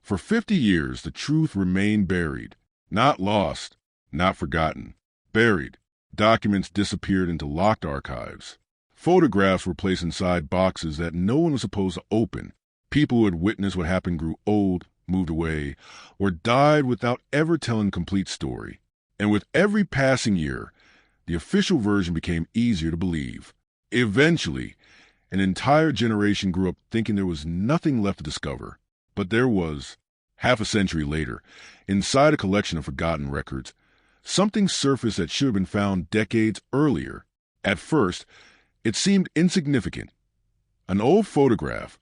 For 50 years, the truth remained buried. Not lost, not forgotten. Buried. Documents disappeared into locked archives. Photographs were placed inside boxes that no one was supposed to open. People who had witnessed what happened grew old, moved away, or died without ever telling the complete story. And with every passing year, the official version became easier to believe. Eventually, an entire generation grew up thinking there was nothing left to discover. But there was. Half a century later, inside a collection of forgotten records, something surfaced that should have been found decades earlier. At first, it seemed insignificant. An old photograph,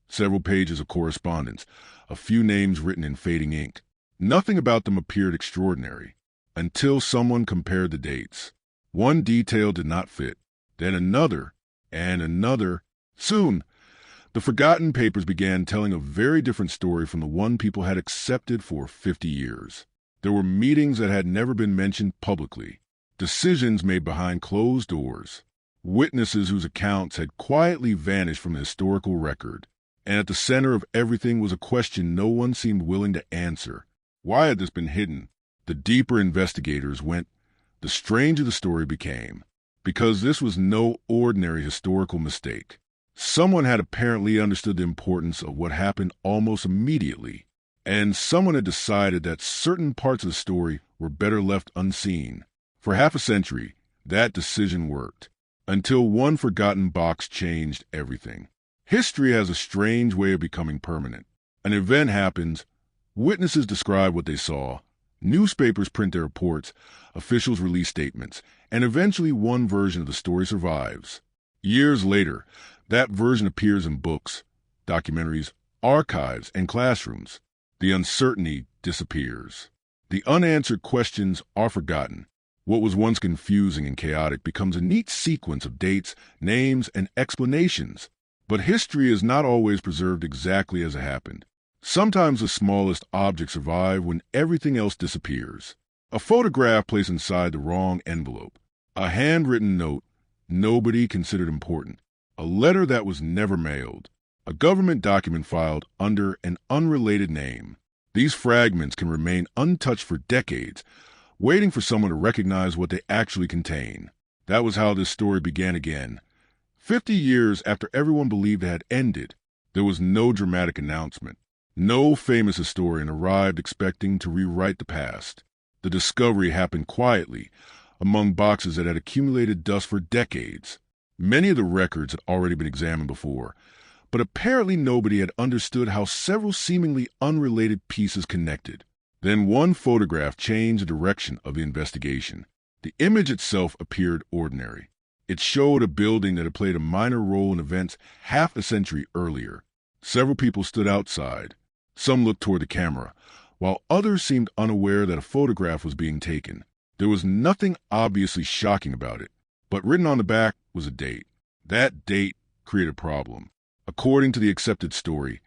several pages of correspondence, a few names written in fading ink. Nothing about them appeared extraordinary, until someone compared the dates. One detail did not fit, then another, and another. Soon, the forgotten papers began telling a very different story from the one people had accepted for 50 years. There were meetings that had never been mentioned publicly, decisions made behind closed doors, witnesses whose accounts had quietly vanished from the historical record. And at the center of everything was a question no one seemed willing to answer. Why had this been hidden? The deeper investigators went, the stranger the story became. Because this was no ordinary historical mistake. Someone had apparently understood the importance of what happened almost immediately, and someone had decided that certain parts of the story were better left unseen. For half a century, that decision worked, until one forgotten box changed everything. History has a strange way of becoming permanent. An event happens, witnesses describe what they saw, newspapers print their reports, officials release statements, and eventually one version of the story survives. Years later, that version appears in books, documentaries, archives, and classrooms. The uncertainty disappears. The unanswered questions are forgotten. What was once confusing and chaotic becomes a neat sequence of dates, names, and explanations. But history is not always preserved exactly as it happened. Sometimes the smallest objects survive when everything else disappears. A photograph placed inside the wrong envelope. A handwritten note nobody considered important. A letter that was never mailed. A government document filed under an unrelated name. These fragments can remain untouched for decades, waiting for someone to recognize what they actually contain. That was how this story began again. 50 years after everyone believed it had ended, there was no dramatic announcement. No famous historian arrived expecting to rewrite the past. The discovery happened quietly, among boxes that had accumulated dust for decades. Many of the records had already been examined before, but apparently nobody had understood how several seemingly unrelated pieces connected. Then one photograph changed the direction of the investigation. The image itself appeared ordinary. It showed a building that had played a minor role in events half a century earlier. Several people stood outside. Some looked toward the camera, while others seemed unaware that a photograph was being taken. There was nothing obviously shocking about it, but written on the back was a date. That date created a problem. According to the accepted story,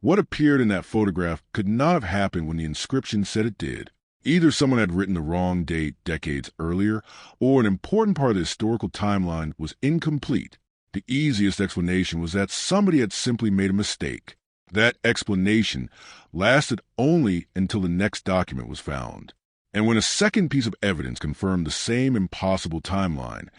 what appeared in that photograph could not have happened when the inscription said it did. Either someone had written the wrong date decades earlier, or an important part of the historical timeline was incomplete. The easiest explanation was that somebody had simply made a mistake. That explanation lasted only until the next document was found. And when a second piece of evidence confirmed the same impossible timeline,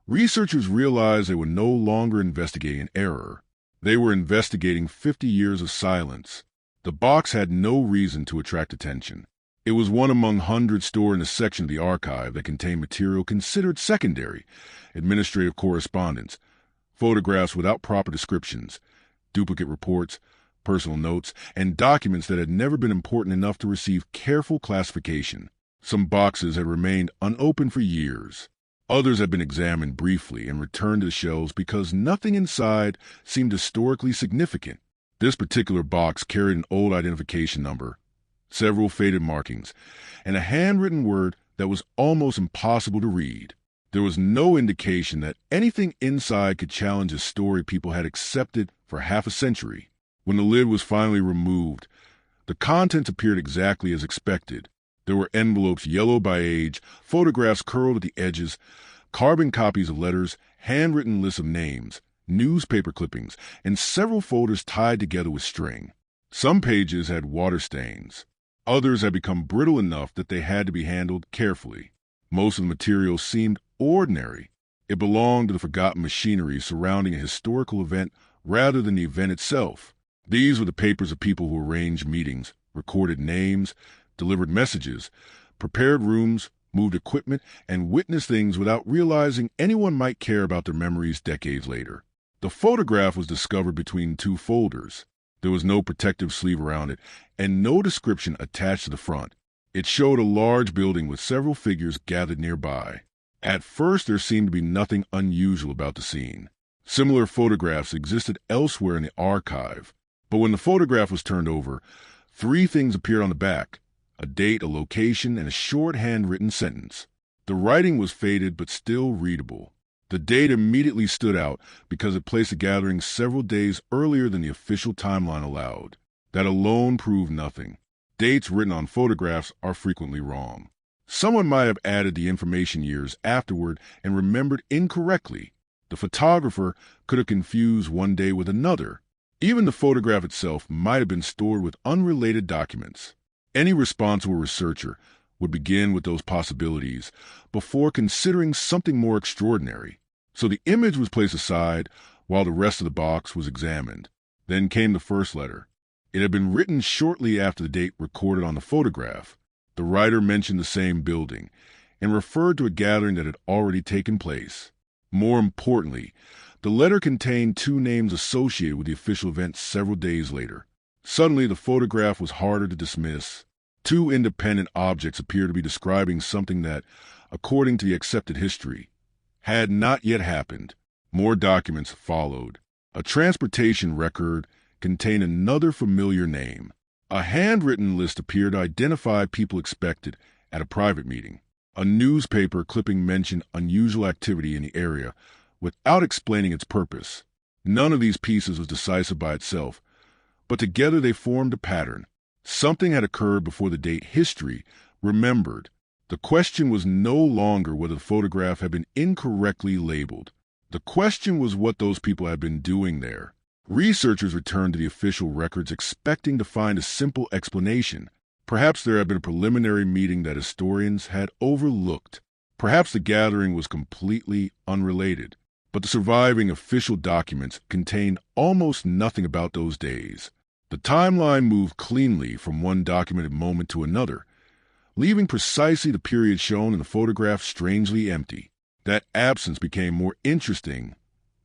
researchers realized they were no longer investigating an error. They were investigating 50 years of silence. The box had no reason to attract attention. It was one among hundreds stored in a section of the archive that contained material considered secondary, administrative correspondence, photographs without proper descriptions, duplicate reports, personal notes, and documents that had never been important enough to receive careful classification. Some boxes had remained unopened for years. Others had been examined briefly and returned to the shelves because nothing inside seemed historically significant. This particular box carried an old identification number, several faded markings, and a handwritten word that was almost impossible to read. There was no indication that anything inside could challenge a story people had accepted for half a century. When the lid was finally removed, the contents appeared exactly as expected. There were envelopes yellowed by age, photographs curled at the edges, carbon copies of letters, handwritten lists of names, newspaper clippings, and several folders tied together with string. Some pages had water stains. Others had become brittle enough that they had to be handled carefully. Most of the material seemed ordinary. It belonged to the forgotten machinery surrounding a historical event rather than the event itself. These were the papers of people who arranged meetings, recorded names, delivered messages, prepared rooms, moved equipment, and witnessed things without realizing anyone might care about their memories decades later. The photograph was discovered between two folders. There was no protective sleeve around it, and no description attached to the front. It showed a large building with several figures gathered nearby. At first, there seemed to be nothing unusual about the scene. Similar photographs existed elsewhere in the archive, but when the photograph was turned over, three things appeared on the back: a date, a location, and a short handwritten sentence. The writing was faded but still readable. The date immediately stood out because it placed the gathering several days earlier than the official timeline allowed. That alone proved nothing. Dates written on photographs are frequently wrong. Someone might have added the information years afterward and remembered incorrectly. The photographer could have confused one day with another. Even the photograph itself might have been stored with unrelated documents. Any responsible researcher would begin with those possibilities before considering something more extraordinary. So the image was placed aside while the rest of the box was examined. Then came the first letter. It had been written shortly after the date recorded on the photograph. The writer mentioned the same building and referred to a gathering that had already taken place. More importantly, the letter contained two names associated with the official event several days later. Suddenly, the photograph was harder to dismiss. Two independent objects appeared to be describing something that, according to the accepted history, had not yet happened. More documents followed. A transportation record contained another familiar name. A handwritten list appeared to identify people expected at a private meeting. A newspaper clipping mentioned unusual activity in the area without explaining its purpose. None of these pieces was decisive by itself, but together they formed a pattern. Something had occurred before the date history remembered. The question was no longer whether the photograph had been incorrectly labeled. The question was what those people had been doing there. Researchers returned to the official records expecting to find a simple explanation. Perhaps there had been a preliminary meeting that historians had overlooked. Perhaps the gathering was completely unrelated. But the surviving official documents contained almost nothing about those days. The timeline moved cleanly from one documented moment to another, leaving precisely the period shown in the photograph strangely empty. That absence became more interesting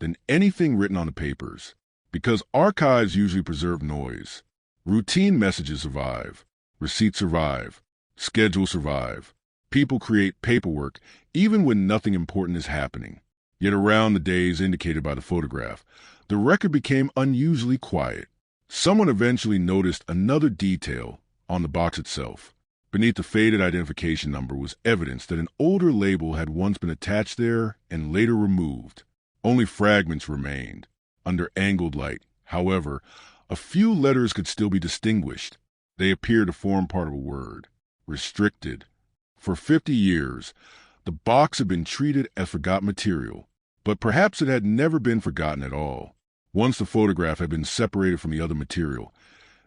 than anything written on the papers, because archives usually preserve noise. Routine messages survive, receipts survive, schedules survive. People create paperwork even when nothing important is happening. Yet around the days indicated by the photograph, the record became unusually quiet. Someone eventually noticed another detail on the box itself. Beneath the faded identification number was evidence that an older label had once been attached there and later removed. Only fragments remained. Under angled light, however, a few letters could still be distinguished. They appeared to form part of a word. Restricted. For 50 years, the box had been treated as forgotten material, but perhaps it had never been forgotten at all. Once the photograph had been separated from the other material,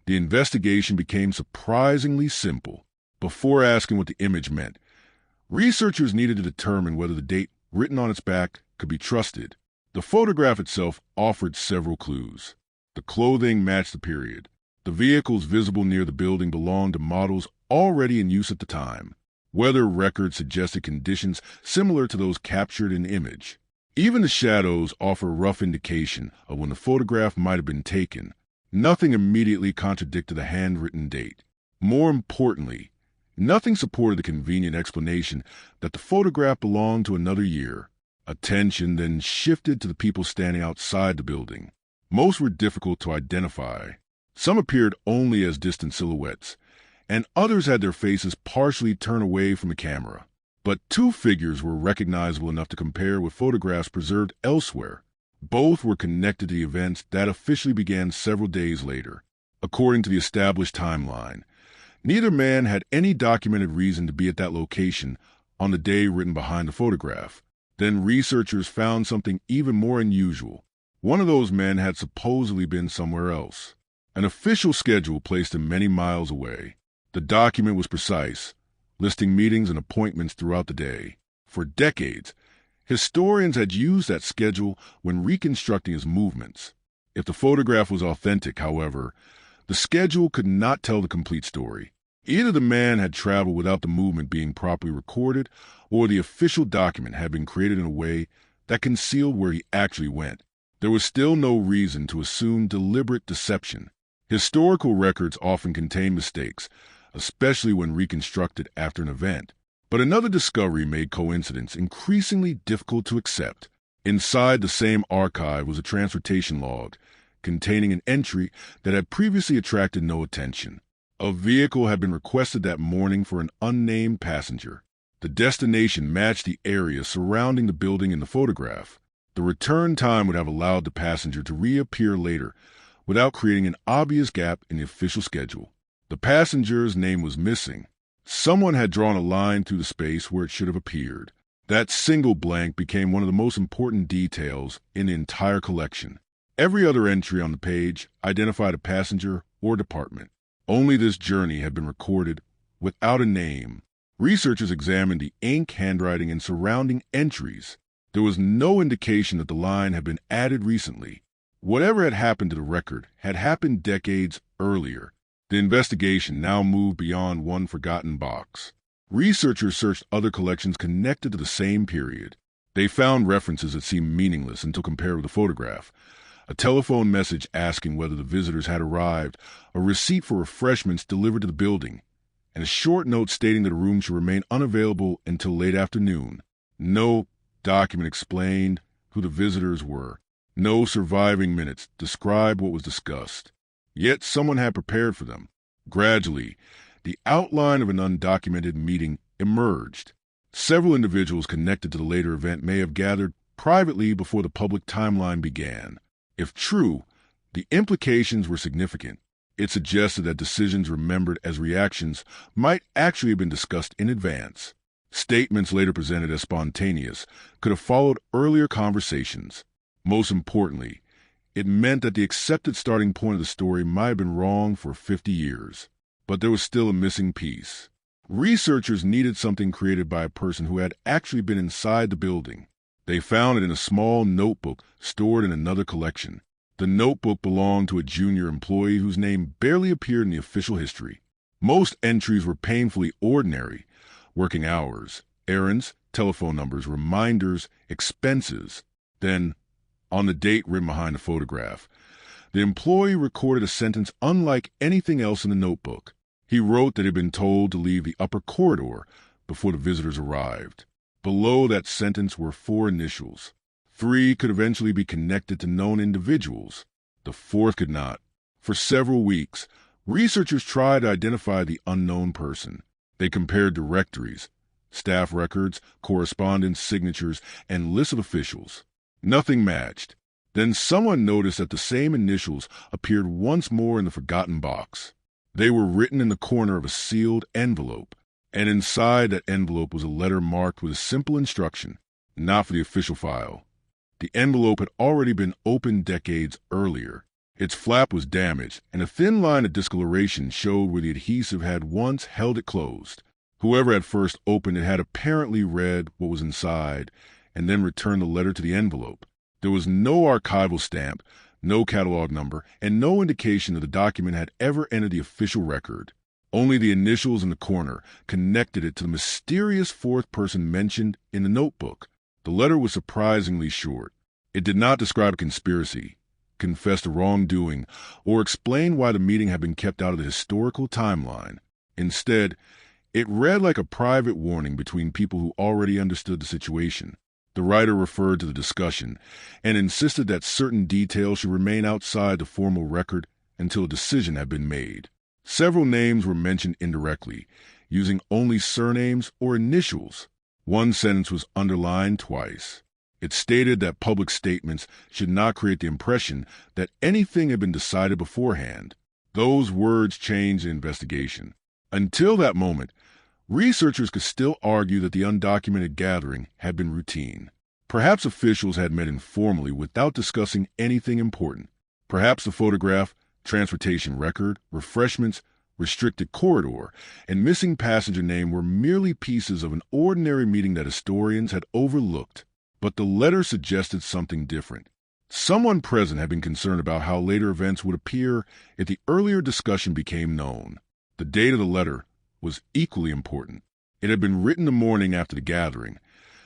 the investigation became surprisingly simple. Before asking what the image meant, researchers needed to determine whether the date written on its back could be trusted. The photograph itself offered several clues. The clothing matched the period. The vehicles visible near the building belonged to models already in use at the time. Weather records suggested conditions similar to those captured in the image. Even the shadows offer a rough indication of when the photograph might have been taken. Nothing immediately contradicted the handwritten date. More importantly, nothing supported the convenient explanation that the photograph belonged to another year. Attention then shifted to the people standing outside the building. Most were difficult to identify. Some appeared only as distant silhouettes, and others had their faces partially turned away from the camera. But two figures were recognizable enough to compare with photographs preserved elsewhere. Both were connected to the events that officially began several days later. According to the established timeline, neither man had any documented reason to be at that location on the day written behind the photograph. Then researchers found something even more unusual. One of those men had supposedly been somewhere else. An official schedule placed him many miles away. The document was precise, listing meetings and appointments throughout the day. For decades, historians had used that schedule when reconstructing his movements. If the photograph was authentic, however, the schedule could not tell the complete story. Either the man had traveled without the movement being properly recorded, or the official document had been created in a way that concealed where he actually went. There was still no reason to assume deliberate deception. Historical records often contain mistakes, especially when reconstructed after an event. But another discovery made coincidence increasingly difficult to accept. Inside the same archive was a transportation log containing an entry that had previously attracted no attention. A vehicle had been requested that morning for an unnamed passenger. The destination matched the area surrounding the building in the photograph. The return time would have allowed the passenger to reappear later without creating an obvious gap in the official schedule. The passenger's name was missing. Someone had drawn a line through the space where it should have appeared. That single blank became one of the most important details in the entire collection. Every other entry on the page identified a passenger or department. Only this journey had been recorded without a name. Researchers examined the ink, handwriting, and surrounding entries. There was no indication that the line had been added recently. Whatever had happened to the record had happened decades earlier. The investigation now moved beyond one forgotten box. Researchers searched other collections connected to the same period. They found references that seemed meaningless until compared with the photograph. A telephone message asking whether the visitors had arrived, a receipt for refreshments delivered to the building, and a short note stating that a room should remain unavailable until late afternoon. No document explained who the visitors were. No surviving minutes described what was discussed. Yet someone had prepared for them. Gradually, the outline of an undocumented meeting emerged. Several individuals connected to the later event may have gathered privately before the public timeline began. If true, the implications were significant. It suggested that decisions remembered as reactions might actually have been discussed in advance. Statements later presented as spontaneous could have followed earlier conversations. Most importantly, it meant that the accepted starting point of the story might have been wrong for 50 years. But there was still a missing piece. Researchers needed something created by a person who had actually been inside the building. They found it in a small notebook stored in another collection. The notebook belonged to a junior employee whose name barely appeared in the official history. Most entries were painfully ordinary: working hours, errands, telephone numbers, reminders, expenses. Then, on the date written behind the photograph, the employee recorded a sentence unlike anything else in the notebook. He wrote that he had been told to leave the upper corridor before the visitors arrived. Below that sentence were 4 initials. 3 could eventually be connected to known individuals. The 4th could not. For several weeks, researchers tried to identify the unknown person. They compared directories, staff records, correspondence, signatures, and lists of officials. Nothing matched. Then someone noticed that the same initials appeared once more in the forgotten box. They were written in the corner of a sealed envelope, and inside that envelope was a letter marked with a simple instruction: not for the official file. The envelope had already been opened decades earlier. Its flap was damaged, and a thin line of discoloration showed where the adhesive had once held it closed. Whoever had first opened it had apparently read what was inside and then returned the letter to the envelope. There was no archival stamp, no catalog number, and no indication that the document had ever entered the official record. Only the initials in the corner connected it to the mysterious 4th person mentioned in the notebook. The letter was surprisingly short. It did not describe a conspiracy, confess to wrongdoing, or explain why the meeting had been kept out of the historical timeline. Instead, it read like a private warning between people who already understood the situation. The writer referred to the discussion and insisted that certain details should remain outside the formal record until a decision had been made. Several names were mentioned indirectly, using only surnames or initials. One sentence was underlined twice. It stated that public statements should not create the impression that anything had been decided beforehand. Those words changed the investigation. Until that moment, researchers could still argue that the undocumented gathering had been routine. Perhaps officials had met informally without discussing anything important. Perhaps the photograph transportation record, refreshments, restricted corridor, and missing passenger name were merely pieces of an ordinary meeting that historians had overlooked. But the letter suggested something different. Someone present had been concerned about how later events would appear if the earlier discussion became known. The date of the letter was equally important. It had been written the morning after the gathering,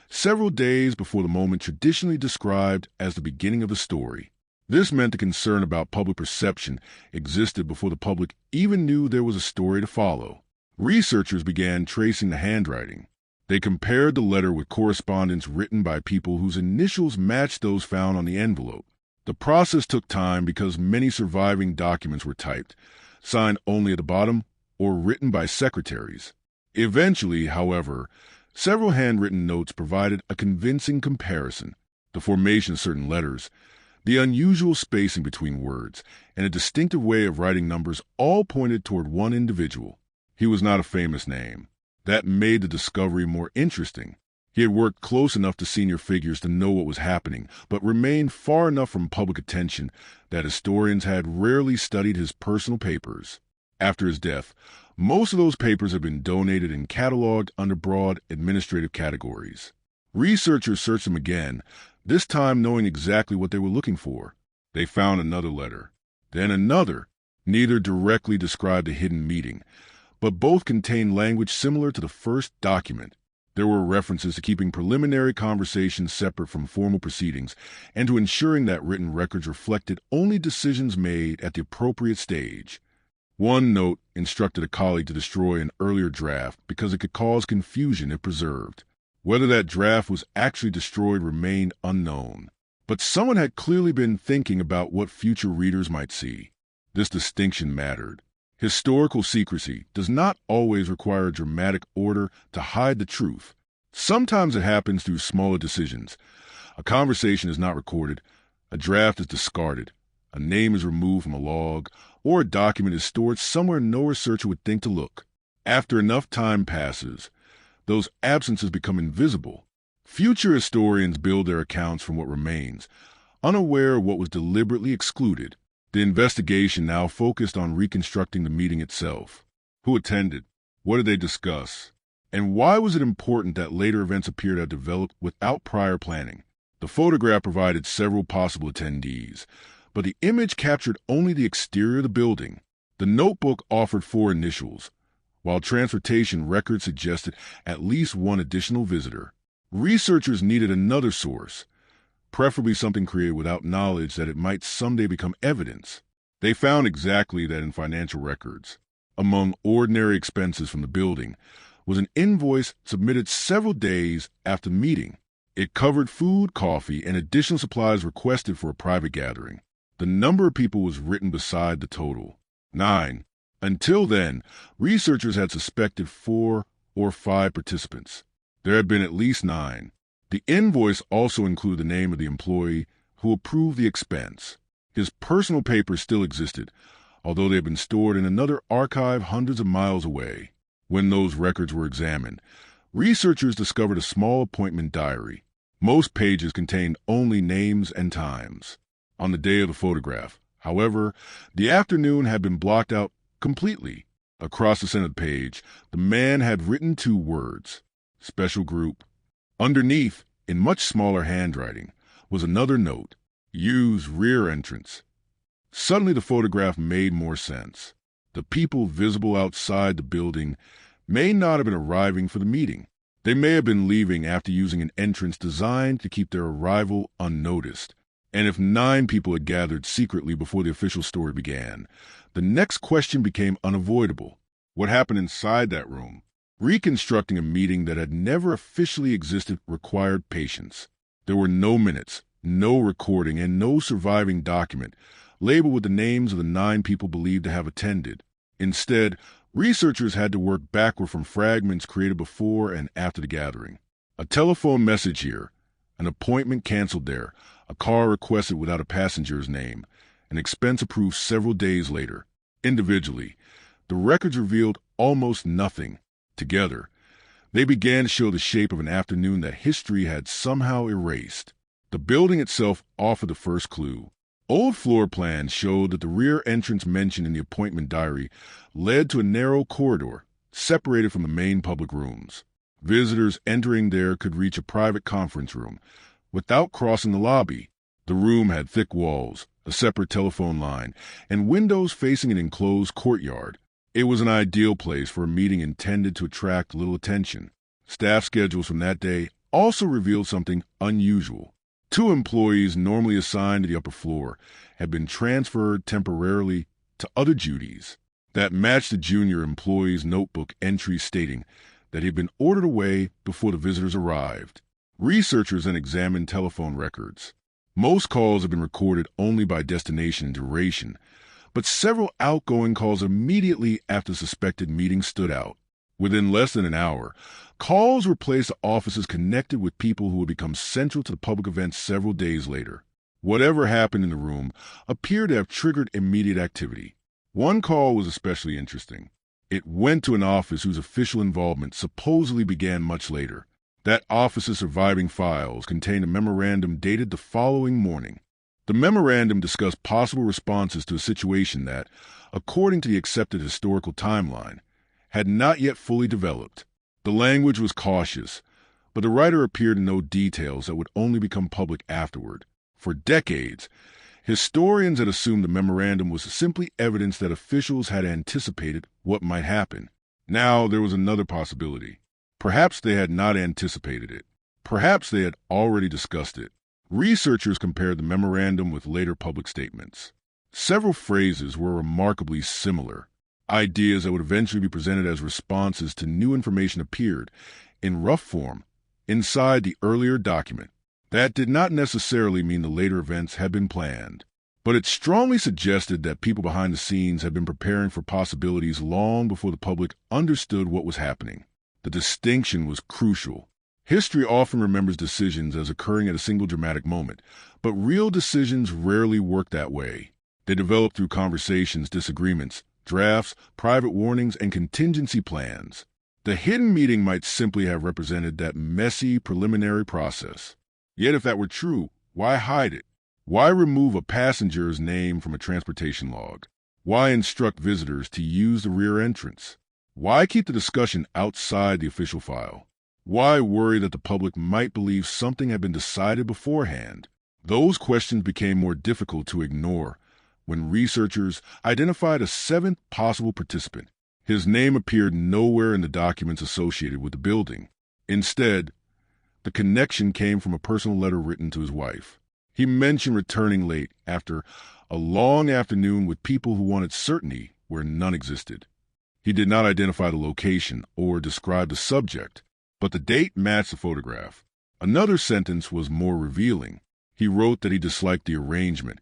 several days before the moment traditionally described as the beginning of the story. This meant the concern about public perception existed before the public even knew there was a story to follow. Researchers began tracing the handwriting. They compared the letter with correspondence written by people whose initials matched those found on the envelope. The process took time because many surviving documents were typed, signed only at the bottom, or written by secretaries. Eventually, however, several handwritten notes provided a convincing comparison. The formation of certain letters, the unusual spacing between words, and a distinctive way of writing numbers all pointed toward one individual. He was not a famous name. That made the discovery more interesting. He had worked close enough to senior figures to know what was happening, but remained far enough from public attention that historians had rarely studied his personal papers. After his death, most of those papers had been donated and cataloged under broad administrative categories. Researchers searched them again, this time knowing exactly what they were looking for. They found another letter, then another. Neither directly described a hidden meeting, but both contained language similar to the first document. There were references to keeping preliminary conversations separate from formal proceedings and to ensuring that written records reflected only decisions made at the appropriate stage. One note instructed a colleague to destroy an earlier draft because it could cause confusion if preserved. Whether that draft was actually destroyed remained unknown. But someone had clearly been thinking about what future readers might see. This distinction mattered. Historical secrecy does not always require a dramatic order to hide the truth. Sometimes it happens through smaller decisions. A conversation is not recorded, a draft is discarded, a name is removed from a log, or a document is stored somewhere no researcher would think to look. After enough time passes, those absences become invisible. Future historians build their accounts from what remains, unaware of what was deliberately excluded. The investigation now focused on reconstructing the meeting itself. Who attended? What did they discuss? And why was it important that later events appear to have developed without prior planning? The photograph provided several possible attendees, but the image captured only the exterior of the building. The notebook offered 4 initials, while transportation records suggested at least one additional visitor. Researchers needed another source, preferably something created without knowledge that it might someday become evidence. They found exactly that in financial records. Among ordinary expenses from the building was an invoice submitted several days after the meeting. It covered food, coffee, and additional supplies requested for a private gathering. The number of people was written beside the total: 9. Until then, researchers had suspected 4 or 5 participants. There had been at least 9. The invoice also included the name of the employee who approved the expense. His personal papers still existed, although they had been stored in another archive hundreds of miles away. When those records were examined, researchers discovered a small appointment diary. Most pages contained only names and times. On the day of the photograph, however, the afternoon had been blocked out completely. Across the center of the page, the man had written 2 words: special group. Underneath, in much smaller handwriting, was another note: use rear entrance. Suddenly the photograph made more sense. The people visible outside the building may not have been arriving for the meeting. They may have been leaving after using an entrance designed to keep their arrival unnoticed. And if 9 people had gathered secretly before the official story began, the next question became unavoidable. What happened inside that room? Reconstructing a meeting that had never officially existed required patience. There were no minutes, no recording, and no surviving document labeled with the names of the 9 people believed to have attended. Instead, researchers had to work backward from fragments created before and after the gathering. A telephone message here, an appointment canceled there, a car requested without a passenger's name, an expense approved several days later. Individually, the records revealed almost nothing. Together, they began to show the shape of an afternoon that history had somehow erased. The building itself offered the first clue. Old floor plans showed that the rear entrance mentioned in the appointment diary led to a narrow corridor separated from the main public rooms. Visitors entering there could reach a private conference room without crossing the lobby. The room had thick walls, a separate telephone line, and windows facing an enclosed courtyard. It was an ideal place for a meeting intended to attract little attention. Staff schedules from that day also revealed something unusual. 2 employees normally assigned to the upper floor had been transferred temporarily to other duties that matched the junior employee's notebook entry stating that he had been ordered away before the visitors arrived. Researchers then examined telephone records. Most calls had been recorded only by destination and duration, but several outgoing calls immediately after the suspected meeting stood out. Within less than an hour, calls were placed to offices connected with people who would become central to the public event several days later. Whatever happened in the room appeared to have triggered immediate activity. One call was especially interesting. It went to an office whose official involvement supposedly began much later. That office's surviving files contained a memorandum dated the following morning. The memorandum discussed possible responses to a situation that, according to the accepted historical timeline, had not yet fully developed. The language was cautious, but the writer appeared to know details that would only become public afterward. For decades, historians had assumed the memorandum was simply evidence that officials had anticipated what might happen. Now there was another possibility. Perhaps they had not anticipated it. Perhaps they had already discussed it. Researchers compared the memorandum with later public statements. Several phrases were remarkably similar. Ideas that would eventually be presented as responses to new information appeared, in rough form, inside the earlier document. That did not necessarily mean the later events had been planned, but it strongly suggested that people behind the scenes had been preparing for possibilities long before the public understood what was happening. The distinction was crucial. History often remembers decisions as occurring at a single dramatic moment, but real decisions rarely work that way. They develop through conversations, disagreements, drafts, private warnings, and contingency plans. The hidden meeting might simply have represented that messy preliminary process. Yet if that were true, why hide it? Why remove a passenger's name from a transportation log? Why instruct visitors to use the rear entrance? Why keep the discussion outside the official file? Why worry that the public might believe something had been decided beforehand? Those questions became more difficult to ignore when researchers identified a 7th possible participant. His name appeared nowhere in the documents associated with the building. Instead, the connection came from a personal letter written to his wife. He mentioned returning late after a long afternoon with people who wanted certainty where none existed. He did not identify the location or describe the subject, but the date matched the photograph. Another sentence was more revealing. He wrote that he disliked the arrangement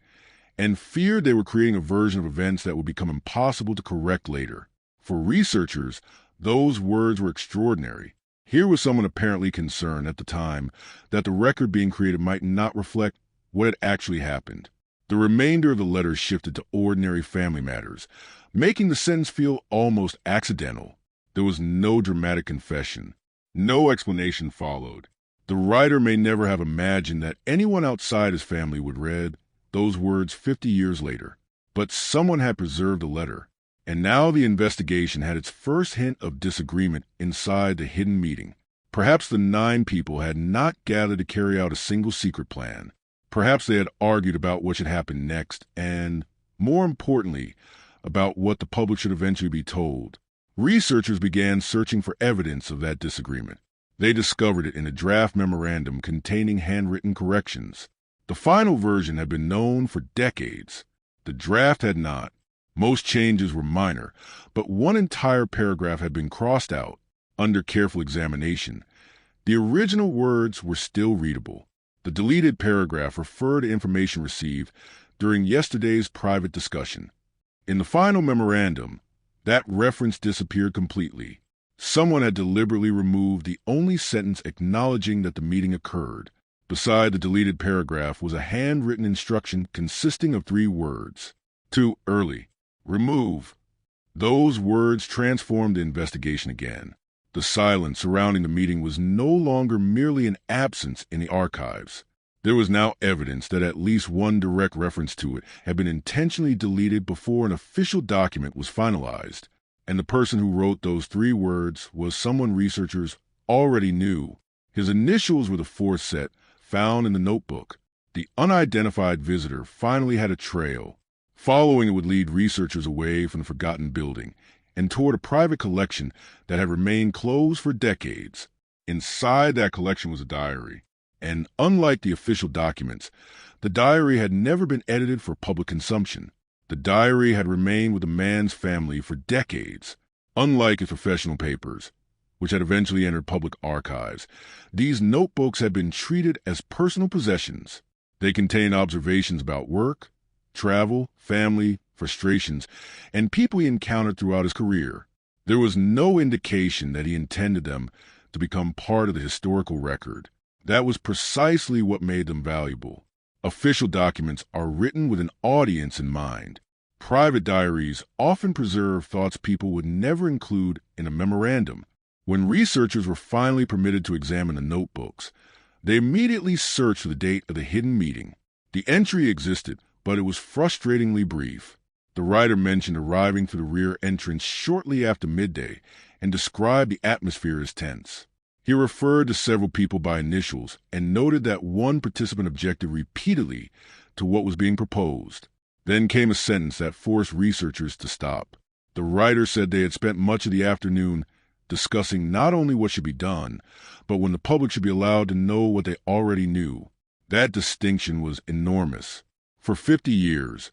and feared they were creating a version of events that would become impossible to correct later. For researchers, those words were extraordinary. Here was someone apparently concerned at the time that the record being created might not reflect what had actually happened. The remainder of the letter shifted to ordinary family matters, making the sentence feel almost accidental. There was no dramatic confession. No explanation followed. The writer may never have imagined that anyone outside his family would read those words 50 years later. But someone had preserved the letter, and now the investigation had its first hint of disagreement inside the hidden meeting. Perhaps the 9 people had not gathered to carry out a single secret plan. Perhaps they had argued about what should happen next, and, more importantly, about what the public should eventually be told. Researchers began searching for evidence of that disagreement. They discovered it in a draft memorandum containing handwritten corrections. The final version had been known for decades. The draft had not. Most changes were minor, but one entire paragraph had been crossed out. Under careful examination, the original words were still readable. The deleted paragraph referred to information received during yesterday's private discussion. In the final memorandum, that reference disappeared completely. Someone had deliberately removed the only sentence acknowledging that the meeting occurred. Beside the deleted paragraph was a handwritten instruction consisting of 3 words. Too early. Remove. Those words transformed the investigation again. The silence surrounding the meeting was no longer merely an absence in the archives. There was now evidence that at least one direct reference to it had been intentionally deleted before an official document was finalized, and the person who wrote those 3 words was someone researchers already knew. His initials were the 4th set found in the notebook. The unidentified visitor finally had a trail. Following it would lead researchers away from the forgotten building and toward a private collection that had remained closed for decades. Inside that collection was a diary. And unlike the official documents, the diary had never been edited for public consumption. The diary had remained with the man's family for decades. Unlike his professional papers, which had eventually entered public archives, these notebooks had been treated as personal possessions. They contained observations about work, travel, family, frustrations, and people he encountered throughout his career. There was no indication that he intended them to become part of the historical record. That was precisely what made them valuable. Official documents are written with an audience in mind. Private diaries often preserve thoughts people would never include in a memorandum. When researchers were finally permitted to examine the notebooks, they immediately searched for the date of the hidden meeting. The entry existed, but it was frustratingly brief. The writer mentioned arriving through the rear entrance shortly after midday and described the atmosphere as tense. He referred to several people by initials and noted that one participant objected repeatedly to what was being proposed. Then came a sentence that forced researchers to stop. The writer said they had spent much of the afternoon discussing not only what should be done, but when the public should be allowed to know what they already knew. That distinction was enormous. For 50 years,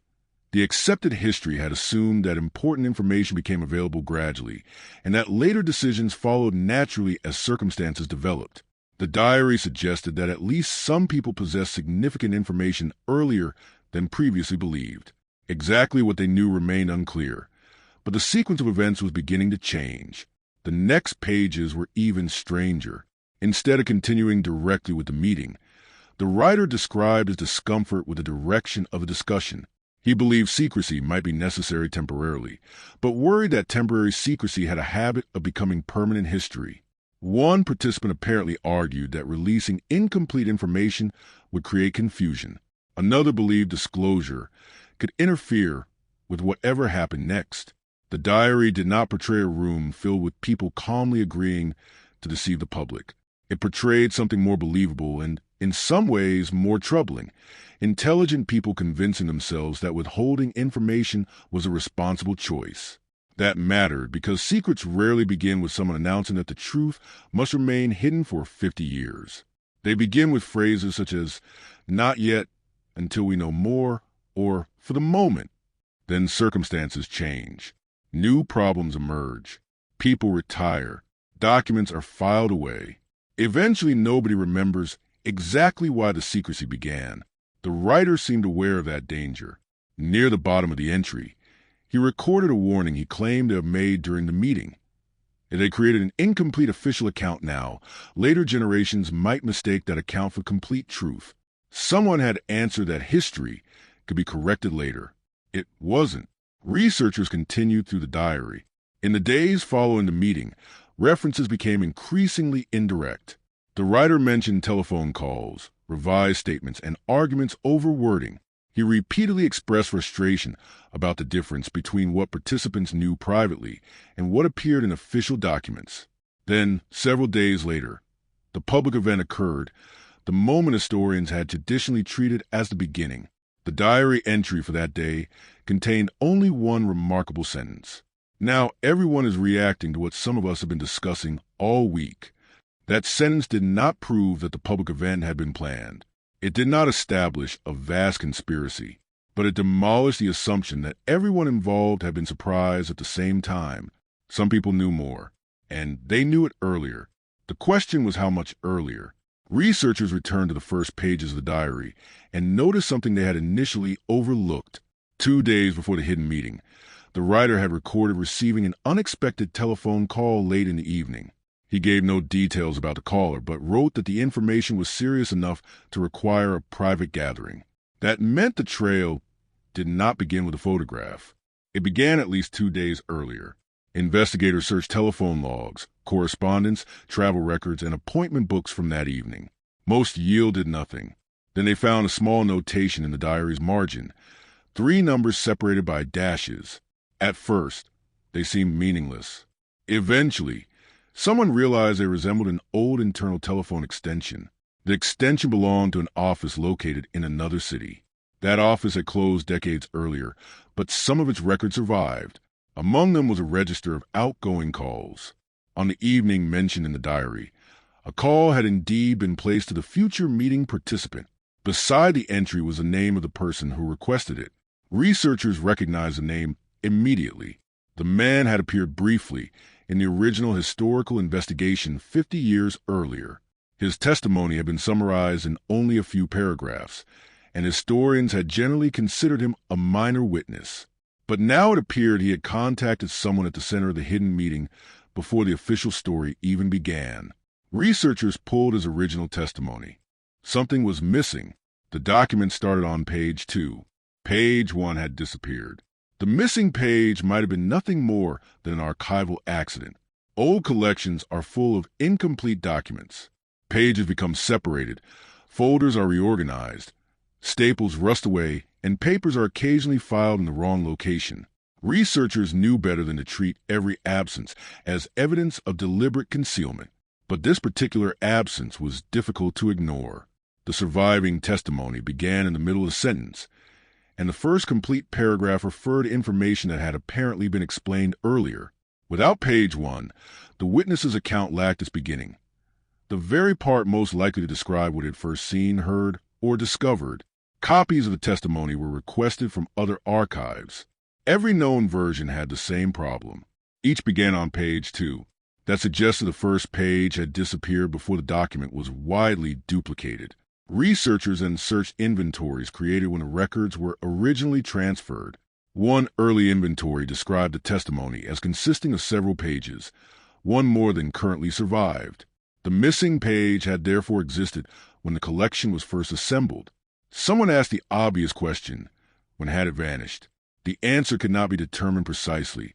the accepted history had assumed that important information became available gradually, and that later decisions followed naturally as circumstances developed. The diary suggested that at least some people possessed significant information earlier than previously believed. Exactly what they knew remained unclear, but the sequence of events was beginning to change. The next pages were even stranger. Instead of continuing directly with the meeting, the writer described his discomfort with the direction of the discussion. He believed secrecy might be necessary temporarily, but worried that temporary secrecy had a habit of becoming permanent history. One participant apparently argued that releasing incomplete information would create confusion. Another believed disclosure could interfere with whatever happened next. The diary did not portray a room filled with people calmly agreeing to deceive the public. It portrayed something more believable and, in some ways, more troubling. Intelligent people convincing themselves that withholding information was a responsible choice. That mattered because secrets rarely begin with someone announcing that the truth must remain hidden for 50 years. They begin with phrases such as, "not yet, until we know more," or "for the moment." Then circumstances change. New problems emerge. People retire. Documents are filed away. Eventually, nobody remembers exactly why the secrecy began. The writer seemed aware of that danger. Near the bottom of the entry, he recorded a warning he claimed to have made during the meeting. If they created an incomplete official account now, later generations might mistake that account for complete truth. Someone had answered that history could be corrected later. It wasn't. Researchers continued through the diary. In the days following the meeting, references became increasingly indirect. The writer mentioned telephone calls, revised statements, and arguments over wording. He repeatedly expressed frustration about the difference between what participants knew privately and what appeared in official documents. Then, several days later, the public event occurred, the moment historians had traditionally treated as the beginning. The diary entry for that day contained only one remarkable sentence. Now everyone is reacting to what some of us have been discussing all week. That sentence did not prove that the public event had been planned. It did not establish a vast conspiracy, but it demolished the assumption that everyone involved had been surprised at the same time. Some people knew more, and they knew it earlier. The question was how much earlier. Researchers returned to the first pages of the diary and noticed something they had initially overlooked. 2 days before the hidden meeting, the writer had recorded receiving an unexpected telephone call late in the evening. He gave no details about the caller, but wrote that the information was serious enough to require a private gathering. That meant the trail did not begin with a photograph. It began at least 2 days earlier. Investigators searched telephone logs, correspondence, travel records, and appointment books from that evening. Most yielded nothing. Then they found a small notation in the diary's margin, 3 numbers separated by dashes. At first, they seemed meaningless. Eventually, someone realized they resembled an old internal telephone extension. The extension belonged to an office located in another city. That office had closed decades earlier, but some of its records survived. Among them was a register of outgoing calls. On the evening mentioned in the diary, a call had indeed been placed to the future meeting participant. Beside the entry was the name of the person who requested it. Researchers recognized the name immediately. The man had appeared briefly in the original historical investigation 50 years earlier. His testimony had been summarized in only a few paragraphs, and historians had generally considered him a minor witness. But now it appeared he had contacted someone at the center of the hidden meeting before the official story even began. Researchers pulled his original testimony. Something was missing. The document started on page 2. Page 1 had disappeared. The missing page might have been nothing more than an archival accident. Old collections are full of incomplete documents. Pages become separated, folders are reorganized, staples rust away, and papers are occasionally filed in the wrong location. Researchers knew better than to treat every absence as evidence of deliberate concealment. But this particular absence was difficult to ignore. The surviving testimony began in the middle of a sentence, and the first complete paragraph referred to information that had apparently been explained earlier. Without page 1, the witness's account lacked its beginning. The very part most likely to describe what he had first seen, heard, or discovered. Copies of the testimony were requested from other archives. Every known version had the same problem. Each began on page 2. That suggested the first page had disappeared before the document was widely duplicated. Researchers then searched inventories created when the records were originally transferred. One early inventory described the testimony as consisting of several pages, one more than currently survived. The missing page had therefore existed when the collection was first assembled. Someone asked the obvious question, when had it vanished? The answer could not be determined precisely,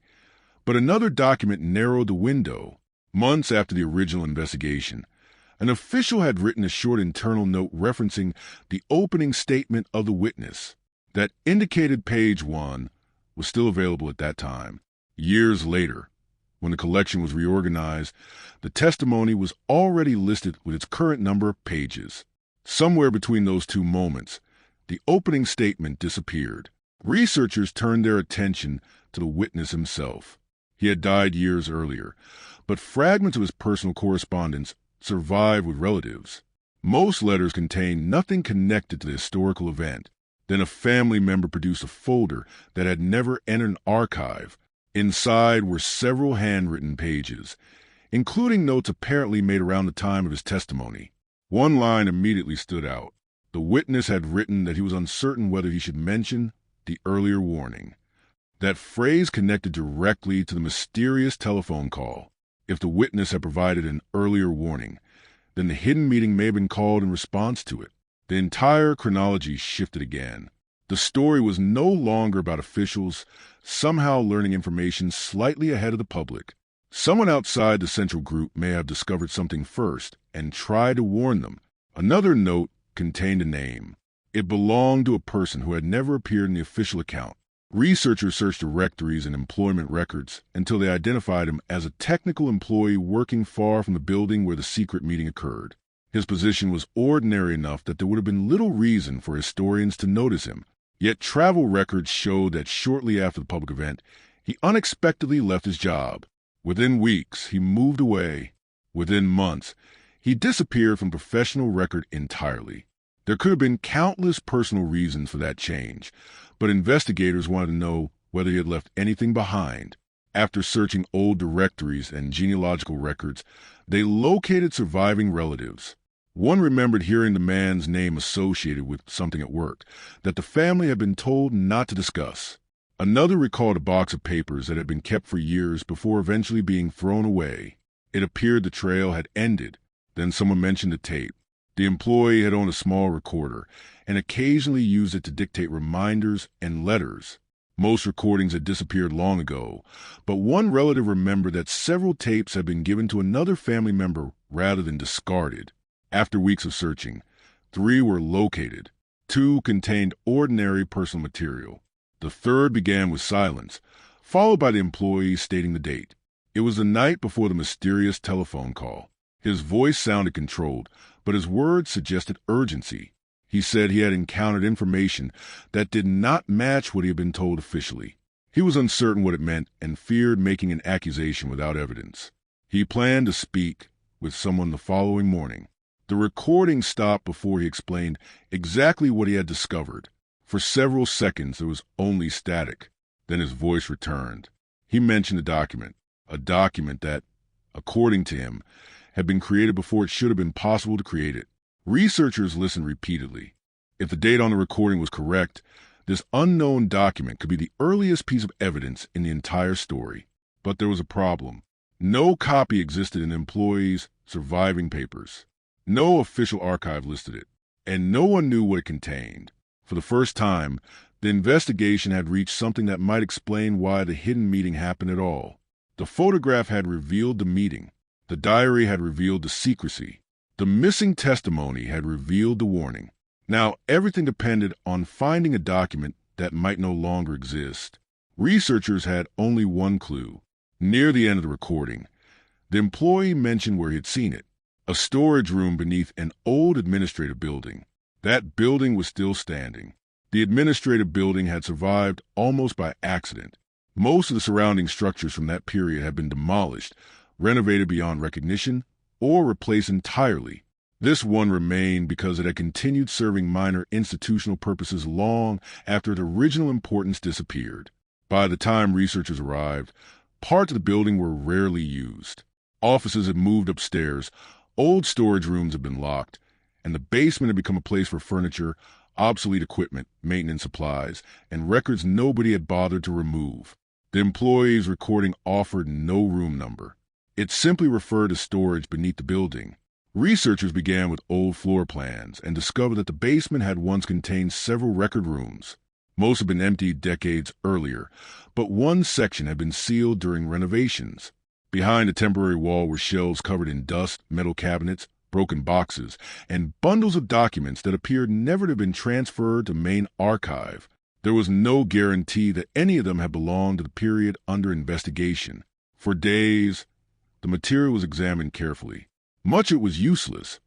but another document narrowed the window. Months after the original investigation, an official had written a short internal note referencing the opening statement of the witness that indicated page 1 was still available at that time. Years later, when the collection was reorganized, the testimony was already listed with its current number of pages. Somewhere between those two moments, the opening statement disappeared. Researchers turned their attention to the witness himself. He had died years earlier, but fragments of his personal correspondence survived with relatives. Most letters contained nothing connected to the historical event. Then a family member produced a folder that had never entered an archive. Inside were several handwritten pages, including notes apparently made around the time of his testimony. One line immediately stood out. The witness had written that he was uncertain whether he should mention the earlier warning. That phrase connected directly to the mysterious telephone call. If the witness had provided an earlier warning, then the hidden meeting may have been called in response to it. The entire chronology shifted again. The story was no longer about officials somehow learning information slightly ahead of the public. Someone outside the central group may have discovered something first and tried to warn them. Another note contained a name. It belonged to a person who had never appeared in the official account. Researchers searched directories and employment records until they identified him as a technical employee working far from the building where the secret meeting occurred. His position was ordinary enough that there would have been little reason for historians to notice him. Yet travel records showed that shortly after the public event, he unexpectedly left his job. Within weeks, he moved away. Within months, he disappeared from professional record entirely. There could have been countless personal reasons for that change, but investigators wanted to know whether he had left anything behind. After searching old directories and genealogical records, they located surviving relatives. One remembered hearing the man's name associated with something at work that the family had been told not to discuss. Another recalled a box of papers that had been kept for years before eventually being thrown away. It appeared the trail had ended. Then someone mentioned the tape. The employee had owned a small recorder and occasionally used it to dictate reminders and letters. Most recordings had disappeared long ago, but one relative remembered that several tapes had been given to another family member rather than discarded. After weeks of searching, 3 were located. 2 contained ordinary personal material. The third began with silence, followed by the employee stating the date. It was the night before the mysterious telephone call. His voice sounded controlled, but his words suggested urgency. He said he had encountered information that did not match what he had been told officially. He was uncertain what it meant and feared making an accusation without evidence. He planned to speak with someone the following morning. The recording stopped before he explained exactly what he had discovered. For several seconds there was only static. Then his voice returned. He mentioned a document that, according to him, had been created before it should have been possible to create it. Researchers listened repeatedly. If the date on the recording was correct, this unknown document could be the earliest piece of evidence in the entire story. But there was a problem. No copy existed in the employee's surviving papers. No official archive listed it, and no one knew what it contained. For the first time, the investigation had reached something that might explain why the hidden meeting happened at all. The photograph had revealed the meeting. The diary had revealed the secrecy. The missing testimony had revealed the warning. Now, everything depended on finding a document that might no longer exist. Researchers had only one clue. Near the end of the recording, the employee mentioned where he had seen it, a storage room beneath an old administrative building. That building was still standing. The administrative building had survived almost by accident. Most of the surrounding structures from that period had been demolished, renovated beyond recognition, or replaced entirely. This one remained because it had continued serving minor institutional purposes long after its original importance disappeared. By the time researchers arrived, parts of the building were rarely used. Offices had moved upstairs, old storage rooms had been locked, and the basement had become a place for furniture, obsolete equipment, maintenance supplies, and records nobody had bothered to remove. The employee's recording offered no room number. It simply referred to storage beneath the building. Researchers began with old floor plans and discovered that the basement had once contained several record rooms. Most had been emptied decades earlier, but one section had been sealed during renovations. Behind a temporary wall were shelves covered in dust, metal cabinets, broken boxes, and bundles of documents that appeared never to have been transferred to main archive. There was no guarantee that any of them had belonged to the period under investigation. For days, the material was examined carefully. Much of it was useless.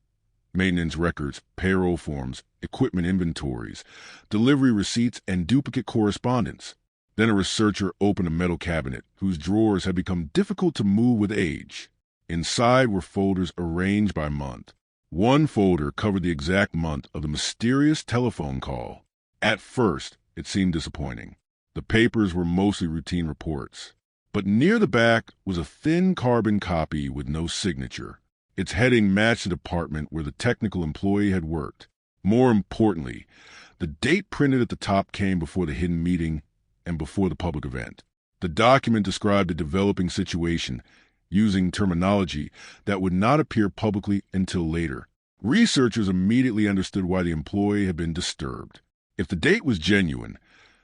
Maintenance records, payroll forms, equipment inventories, delivery receipts, and duplicate correspondence. Then a researcher opened a metal cabinet whose drawers had become difficult to move with age. Inside were folders arranged by month. One folder covered the exact month of the mysterious telephone call. At first, it seemed disappointing. The papers were mostly routine reports. But near the back was a thin carbon copy with no signature. Its heading matched the department where the technical employee had worked. More importantly, the date printed at the top came before the hidden meeting and before the public event. The document described a developing situation using terminology that would not appear publicly until later. Researchers immediately understood why the employee had been disturbed. If the date was genuine,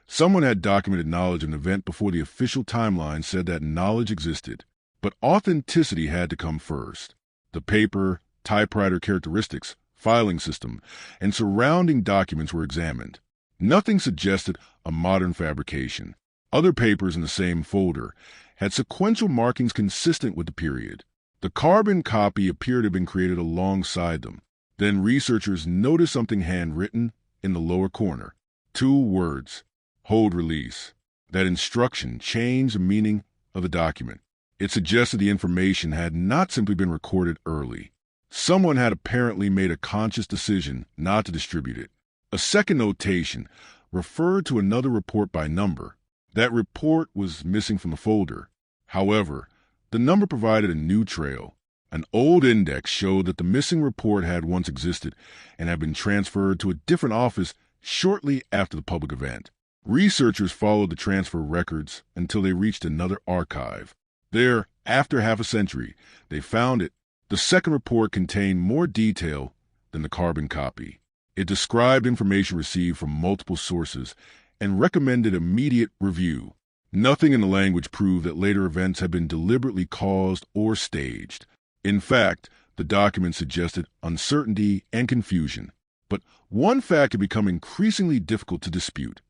someone had documented knowledge of an event before the official timeline said that knowledge existed. But authenticity had to come first. The paper, typewriter characteristics, filing system, and surrounding documents were examined. Nothing suggested a modern fabrication. Other papers in the same folder had sequential markings consistent with the period. The carbon copy appeared to have been created alongside them. Then researchers noticed something handwritten in the lower corner. 2 words, hold release. That instruction changed the meaning of the document. It suggested the information had not simply been recorded early. Someone had apparently made a conscious decision not to distribute it. A second notation referred to another report by number. That report was missing from the folder. However, the number provided a new trail. An old index showed that the missing report had once existed and had been transferred to a different office shortly after the public event. Researchers followed the transfer records until they reached another archive. There, after half a century, they found it. The second report contained more detail than the carbon copy. It described information received from multiple sources and recommended immediate review. Nothing in the language proved that later events had been deliberately caused or staged. In fact, the document suggested uncertainty and confusion. But one fact had become increasingly difficult to dispute.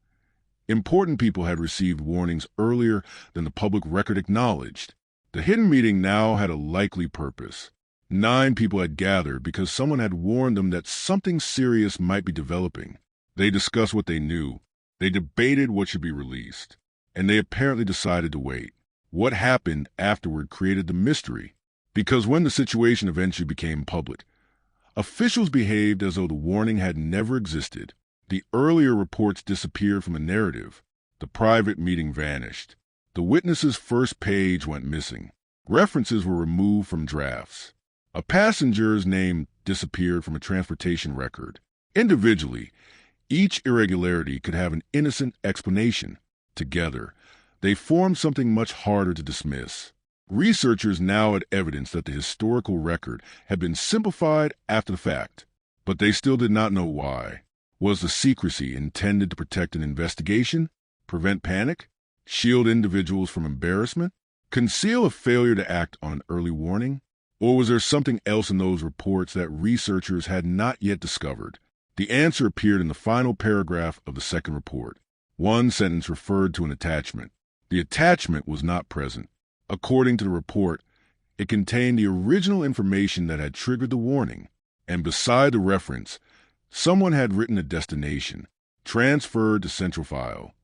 Important people had received warnings earlier than the public record acknowledged. The hidden meeting now had a likely purpose. 9 people had gathered because someone had warned them that something serious might be developing. They discussed what they knew. They debated what should be released. And they apparently decided to wait. What happened afterward created the mystery. Because when the situation eventually became public, officials behaved as though the warning had never existed. The earlier reports disappeared from the narrative. The private meeting vanished. The witness's first page went missing. References were removed from drafts. A passenger's name disappeared from a transportation record. Individually, each irregularity could have an innocent explanation. Together, they formed something much harder to dismiss. Researchers now had evidence that the historical record had been simplified after the fact, but they still did not know why. Was the secrecy intended to protect an investigation, prevent panic, shield individuals from embarrassment, conceal a failure to act on an early warning? Or was there something else in those reports that researchers had not yet discovered? The answer appeared in the final paragraph of the second report. One sentence referred to an attachment. The attachment was not present. According to the report, it contained the original information that had triggered the warning, and beside the reference, someone had written a destination, transferred to central file.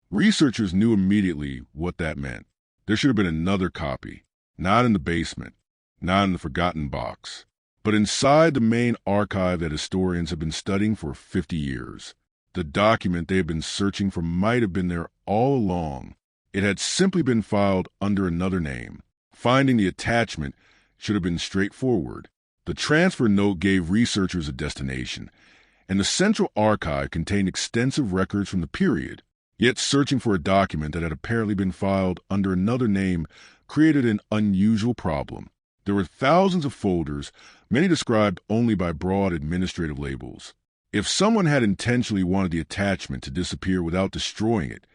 Researchers knew immediately what that meant. There should have been another copy, not in the basement, not in the forgotten box, but inside the main archive that historians have been studying for 50 years. The document they had been searching for might have been there all along. It had simply been filed under another name. Finding the attachment should have been straightforward. The transfer note gave researchers a destination, and the Central Archive contained extensive records from the period. Yet searching for a document that had apparently been filed under another name created an unusual problem. There were thousands of folders, many described only by broad administrative labels. If someone had intentionally wanted the attachment to disappear without destroying it,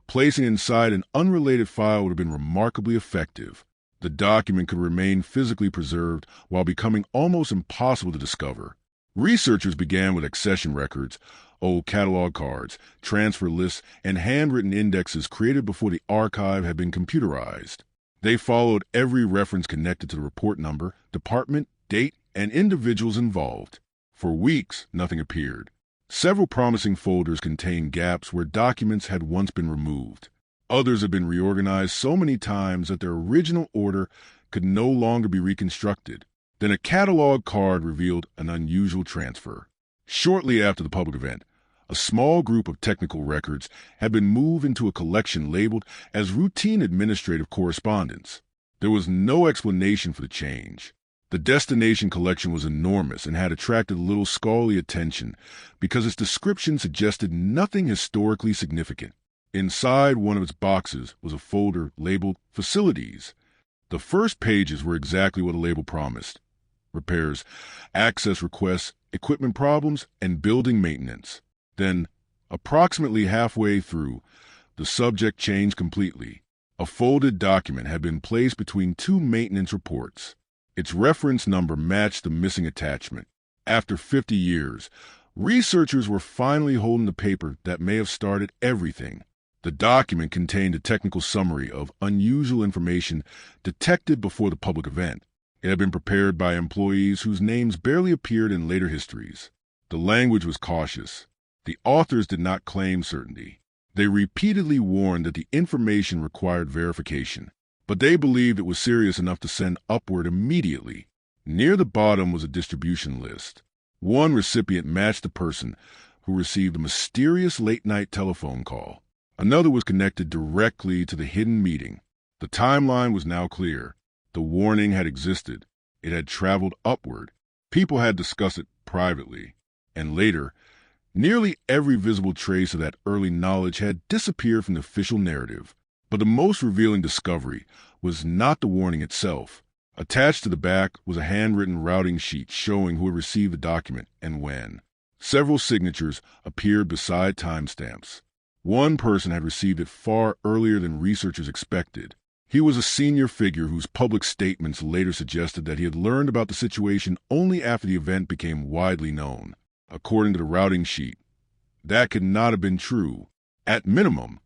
placing it inside an unrelated file would have been remarkably effective. The document could remain physically preserved while becoming almost impossible to discover. Researchers began with accession records, old catalog cards, transfer lists, and handwritten indexes created before the archive had been computerized. They followed every reference connected to the report number, department, date, and individuals involved. For weeks, nothing appeared. Several promising folders contained gaps where documents had once been removed. Others had been reorganized so many times that their original order could no longer be reconstructed. Then a catalog card revealed an unusual transfer. Shortly after the public event, a small group of technical records had been moved into a collection labeled as routine administrative correspondence. There was no explanation for the change. The destination collection was enormous and had attracted little scholarly attention because its description suggested nothing historically significant. Inside one of its boxes was a folder labeled Facilities. The first pages were exactly what the label promised: repairs, access requests, equipment problems, and building maintenance. Then, approximately halfway through, the subject changed completely. A folded document had been placed between 2 maintenance reports. Its reference number matched the missing attachment. After 50 years, researchers were finally holding the paper that may have started everything. The document contained a technical summary of unusual information detected before the public event. It had been prepared by employees whose names barely appeared in later histories. The language was cautious. The authors did not claim certainty. They repeatedly warned that the information required verification, but they believed it was serious enough to send upward immediately. Near the bottom was a distribution list. One recipient matched the person who received a mysterious late-night telephone call. Another was connected directly to the hidden meeting. The timeline was now clear. The warning had existed. It had traveled upward. People had discussed it privately. And later, nearly every visible trace of that early knowledge had disappeared from the official narrative. But the most revealing discovery was not the warning itself. Attached to the back was a handwritten routing sheet showing who had received the document and when. Several signatures appeared beside timestamps. One person had received it far earlier than researchers expected. He was a senior figure whose public statements later suggested that he had learned about the situation only after the event became widely known. according to the routing sheet. That could not have been true. At minimum,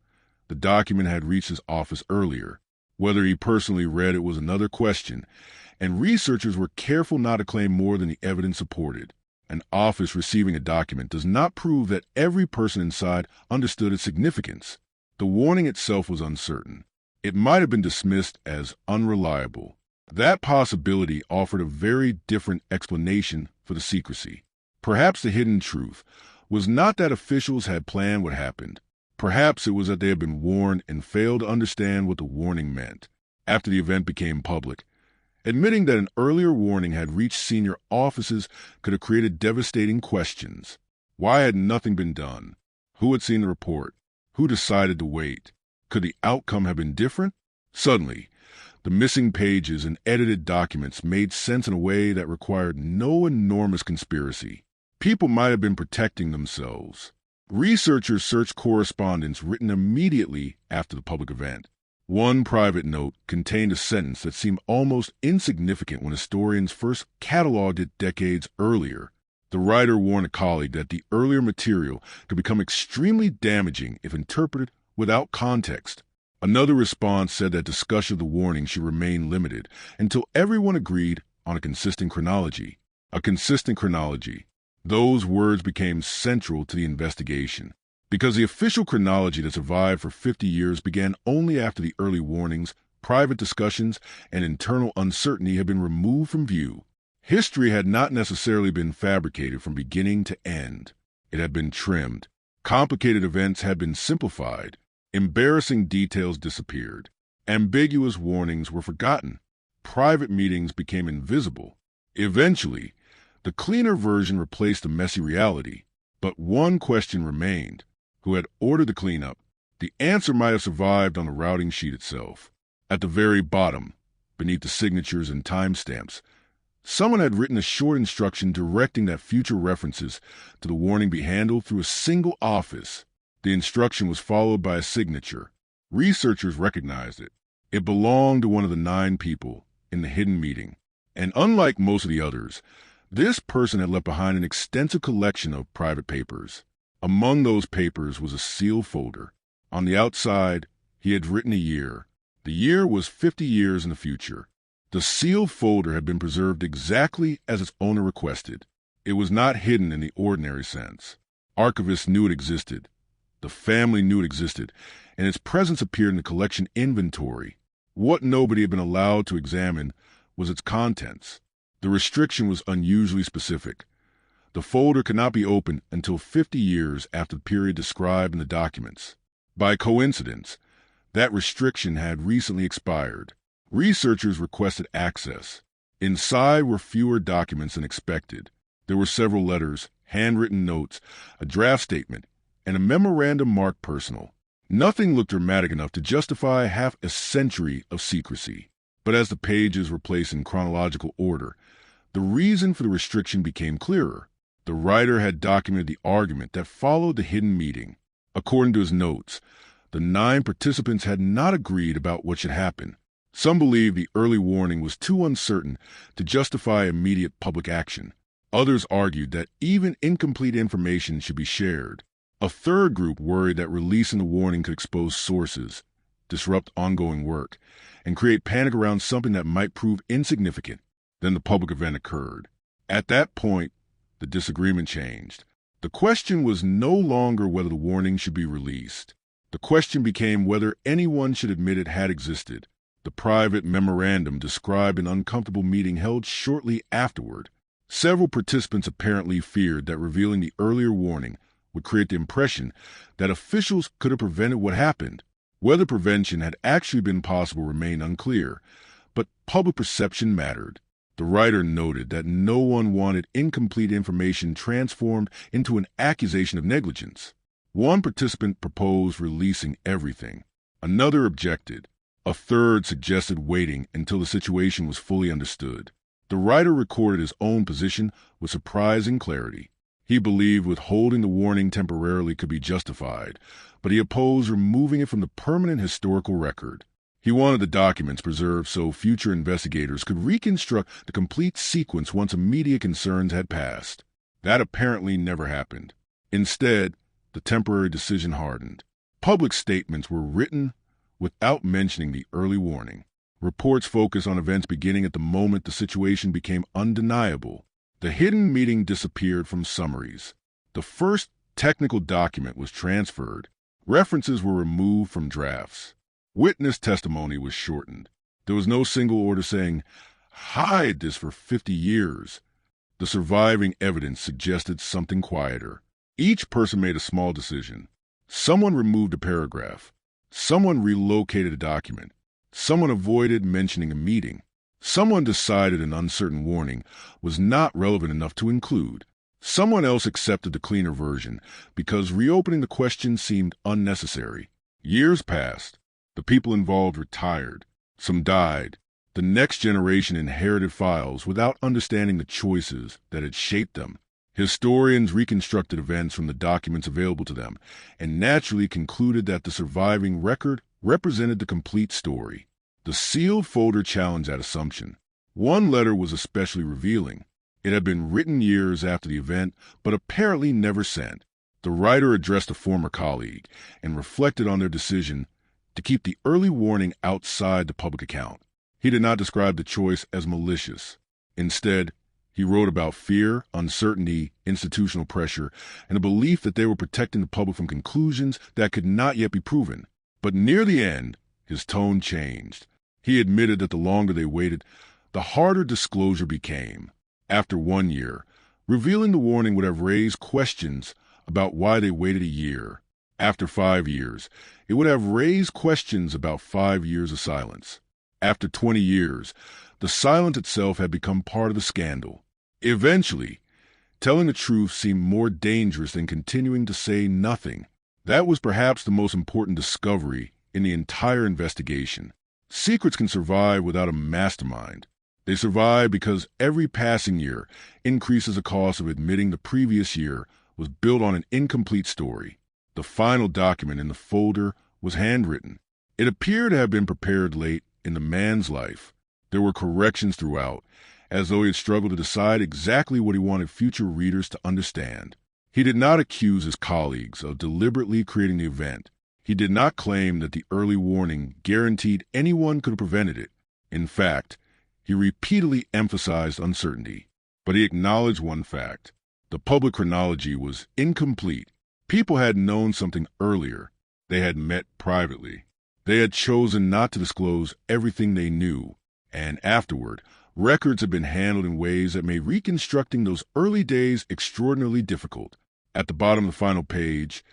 the document had reached his office earlier. Whether he personally read it was another question, and researchers were careful not to claim more than the evidence supported. An office receiving a document does not prove that every person inside understood its significance. The warning itself was uncertain. It might have been dismissed as unreliable. That possibility offered a very different explanation for the secrecy. Perhaps the hidden truth was not that officials had planned what happened. Perhaps it was that they had been warned and failed to understand what the warning meant. After the event became public, admitting that an earlier warning had reached senior offices could have created devastating questions. Why had nothing been done? Who had seen the report? Who decided to wait? Could the outcome have been different? Suddenly, the missing pages and edited documents made sense in a way that required no enormous conspiracy. People might have been protecting themselves. Researchers searched correspondence written immediately after the public event. One private note contained a sentence that seemed almost insignificant when historians first cataloged it decades earlier. The writer warned a colleague that the earlier material could become extremely damaging if interpreted without context. Another response said that discussion of the warning should remain limited until everyone agreed on a consistent chronology. A consistent chronology. Those words became central to the investigation, because the official chronology that survived for 50 years began only after the early warnings, private discussions, and internal uncertainty had been removed from view. History had not necessarily been fabricated from beginning to end. It had been trimmed. Complicated events had been simplified. Embarrassing details disappeared. Ambiguous warnings were forgotten. Private meetings became invisible. Eventually, the cleaner version replaced the messy reality. But one question remained. Who had ordered the cleanup? The answer might have survived on the routing sheet itself. At the very bottom, beneath the signatures and timestamps, someone had written a short instruction directing that future references to the warning be handled through a single office. The instruction was followed by a signature. Researchers recognized it. It belonged to one of the 9 people in the hidden meeting. And unlike most of the others, this person had left behind an extensive collection of private papers. Among those papers was a sealed folder. On the outside, he had written a year. The year was 50 years in the future. The sealed folder had been preserved exactly as its owner requested. It was not hidden in the ordinary sense. Archivists knew it existed. The family knew it existed, and its presence appeared in the collection inventory. What nobody had been allowed to examine was its contents. The restriction was unusually specific. The folder could not be opened until 50 years after the period described in the documents. By coincidence, that restriction had recently expired. Researchers requested access. Inside were fewer documents than expected. There were several letters, handwritten notes, a draft statement, and a memorandum marked personal. Nothing looked dramatic enough to justify half a century of secrecy. But as the pages were placed in chronological order, the reason for the restriction became clearer. The writer had documented the argument that followed the hidden meeting. According to his notes, the 9 participants had not agreed about what should happen. Some believed the early warning was too uncertain to justify immediate public action. Others argued that even incomplete information should be shared. A third group worried that releasing the warning could expose sources, disrupt ongoing work, and create panic around something that might prove insignificant. Then the public event occurred. At that point, the disagreement changed. The question was no longer whether the warning should be released. The question became whether anyone should admit it had existed. The private memorandum described an uncomfortable meeting held shortly afterward. Several participants apparently feared that revealing the earlier warning would create the impression that officials could have prevented what happened. Whether prevention had actually been possible remained unclear, but public perception mattered. The writer noted that no one wanted incomplete information transformed into an accusation of negligence. One participant proposed releasing everything. Another objected. A third suggested waiting until the situation was fully understood. The writer recorded his own position with surprising clarity. He believed withholding the warning temporarily could be justified, but he opposed removing it from the permanent historical record. He wanted the documents preserved so future investigators could reconstruct the complete sequence once immediate concerns had passed. That apparently never happened. Instead, the temporary decision hardened. Public statements were written without mentioning the early warning. Reports focused on events beginning at the moment the situation became undeniable. The hidden meeting disappeared from summaries. The first technical document was transferred. References were removed from drafts. Witness testimony was shortened. There was no single order saying, "Hide this for 50 years." The surviving evidence suggested something quieter. Each person made a small decision. Someone removed a paragraph. Someone relocated a document. Someone avoided mentioning a meeting. Someone decided an uncertain warning was not relevant enough to include. Someone else accepted the cleaner version because reopening the question seemed unnecessary. Years passed. The people involved retired. Some died. The next generation inherited files without understanding the choices that had shaped them. Historians reconstructed events from the documents available to them and naturally concluded that the surviving record represented the complete story. The sealed folder challenged that assumption. One letter was especially revealing. It had been written years after the event, but apparently never sent. The writer addressed a former colleague and reflected on their decision to keep the early warning outside the public account. He did not describe the choice as malicious. Instead, he wrote about fear, uncertainty, institutional pressure, and a belief that they were protecting the public from conclusions that could not yet be proven. But near the end, his tone changed. He admitted that the longer they waited, the harder disclosure became. After 1 year, revealing the warning would have raised questions about why they waited a year. After 5 years, it would have raised questions about 5 years of silence. After 20 years, the silence itself had become part of the scandal. Eventually, telling the truth seemed more dangerous than continuing to say nothing. That was perhaps the most important discovery in the entire investigation. Secrets can survive without a mastermind. They survive because every passing year increases the cost of admitting the previous year was built on an incomplete story. The final document in the folder was handwritten. It appeared to have been prepared late in the man's life. There were corrections throughout, as though he had struggled to decide exactly what he wanted future readers to understand. He did not accuse his colleagues of deliberately creating the event. He did not claim that the early warning guaranteed anyone could have prevented it. In fact, he repeatedly emphasized uncertainty. But he acknowledged one fact. The public chronology was incomplete. People had known something earlier. They had met privately. They had chosen not to disclose everything they knew. And afterward, records had been handled in ways that made reconstructing those early days extraordinarily difficult. At the bottom of the final page,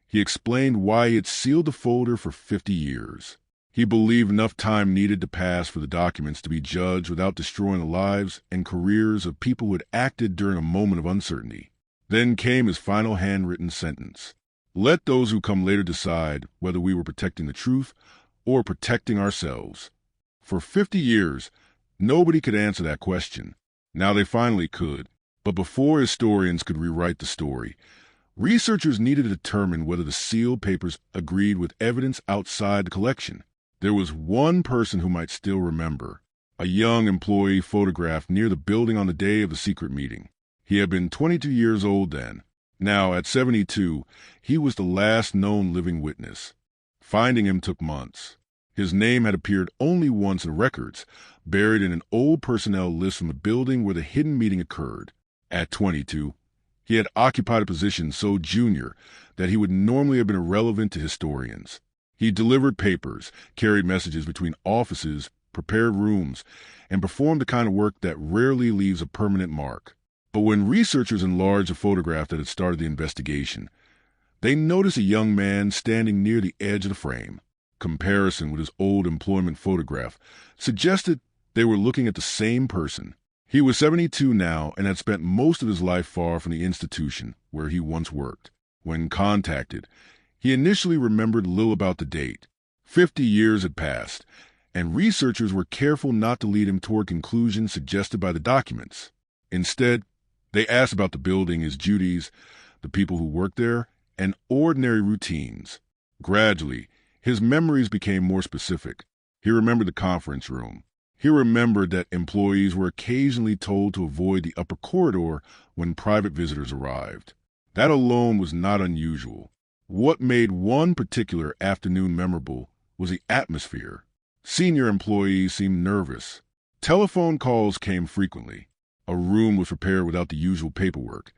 he explained why he had sealed the folder for 50 years. He believed enough time needed to pass for the documents to be judged without destroying the lives and careers of people who had acted during a moment of uncertainty. Then came his final handwritten sentence. "Let those who come later decide whether we were protecting the truth or protecting ourselves." For 50 years, nobody could answer that question. Now they finally could. But before historians could rewrite the story, researchers needed to determine whether the sealed papers agreed with evidence outside the collection. There was one person who might still remember, a young employee photographed near the building on the day of the secret meeting. He had been 22 years old then. Now, at 72, he was the last known living witness. Finding him took months. His name had appeared only once in records, buried in an old personnel list from the building where the hidden meeting occurred. At 22, he had occupied a position so junior that he would normally have been irrelevant to historians. He delivered papers, carried messages between offices, prepared rooms, and performed the kind of work that rarely leaves a permanent mark. But when researchers enlarged the photograph that had started the investigation, they noticed a young man standing near the edge of the frame. Comparison with his old employment photograph suggested they were looking at the same person. He was 72 now and had spent most of his life far from the institution where he once worked. When contacted, he initially remembered little about the date. 50 years had passed, and researchers were careful not to lead him toward conclusions suggested by the documents. Instead, they asked about the building, his duties, the people who worked there, and ordinary routines. Gradually, his memories became more specific. He remembered the conference room. He remembered that employees were occasionally told to avoid the upper corridor when private visitors arrived. That alone was not unusual. What made one particular afternoon memorable was the atmosphere. Senior employees seemed nervous. Telephone calls came frequently. A room was prepared without the usual paperwork,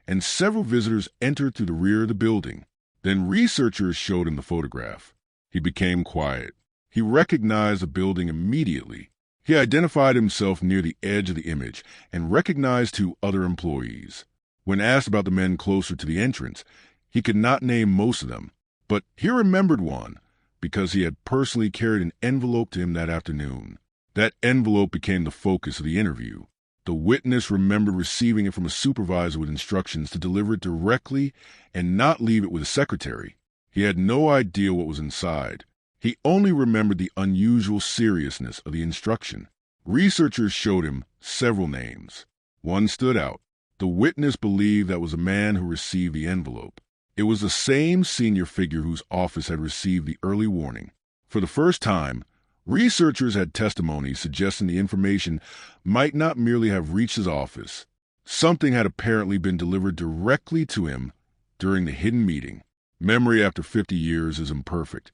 and several visitors entered through the rear of the building. Then researchers showed him the photograph. He became quiet. He recognized the building immediately. He identified himself near the edge of the image and recognized two other employees. When asked about the men closer to the entrance, he could not name most of them, but he remembered one because he had personally carried an envelope to him that afternoon. That envelope became the focus of the interview. The witness remembered receiving it from a supervisor with instructions to deliver it directly and not leave it with a secretary. He had no idea what was inside. He only remembered the unusual seriousness of the instruction. Researchers showed him several names. One stood out. The witness believed that was a man who received the envelope. It was the same senior figure whose office had received the early warning. For the first time, researchers had testimony suggesting the information might not merely have reached his office. Something had apparently been delivered directly to him during the hidden meeting. Memory after 50 years is imperfect,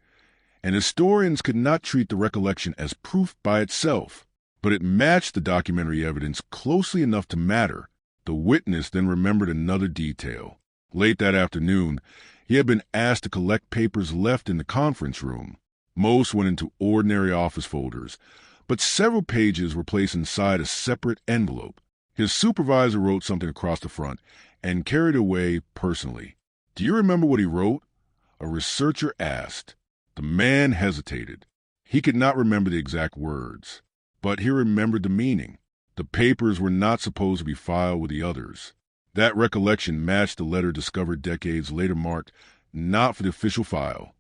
and historians could not treat the recollection as proof by itself, but it matched the documentary evidence closely enough to matter. The witness then remembered another detail. Late that afternoon, he had been asked to collect papers left in the conference room. Most went into ordinary office folders, but several pages were placed inside a separate envelope. His supervisor wrote something across the front and carried it away personally. "Do you remember what he wrote?" a researcher asked. The man hesitated. He could not remember the exact words, but he remembered the meaning. The papers were not supposed to be filed with the others. That recollection matched the letter discovered decades later marked "not for the official file."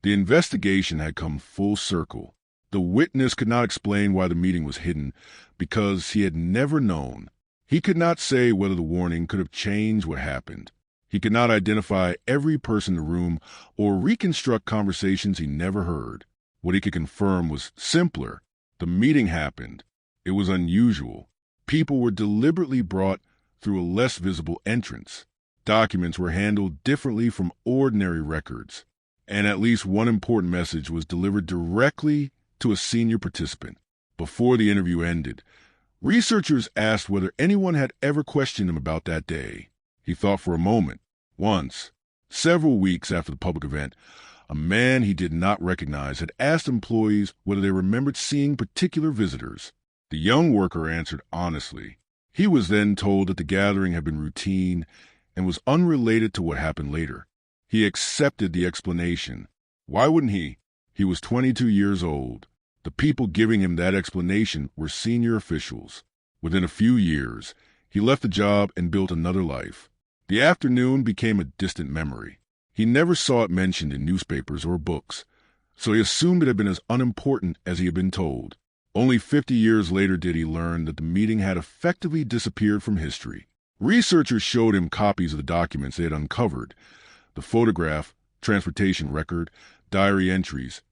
The investigation had come full circle. The witness could not explain why the meeting was hidden because he had never known. He could not say whether the warning could have changed what happened. He could not identify every person in the room or reconstruct conversations he never heard. What he could confirm was simpler. The meeting happened. It was unusual. People were deliberately brought through a less visible entrance. Documents were handled differently from ordinary records, and at least one important message was delivered directly to a senior participant. Before the interview ended, researchers asked whether anyone had ever questioned him about that day. He thought for a moment. Once, several weeks after the public event, a man he did not recognize had asked employees whether they remembered seeing particular visitors. The young worker answered honestly. He was then told that the gathering had been routine and was unrelated to what happened later. He accepted the explanation. Why wouldn't he? He was 22 years old. The people giving him that explanation were senior officials. Within a few years, he left the job and built another life. The afternoon became a distant memory. He never saw it mentioned in newspapers or books, so he assumed it had been as unimportant as he had been told. Only 50 years later did he learn that the meeting had effectively disappeared from history. Researchers showed him copies of the documents they had uncovered: the photograph, transportation record, diary entries,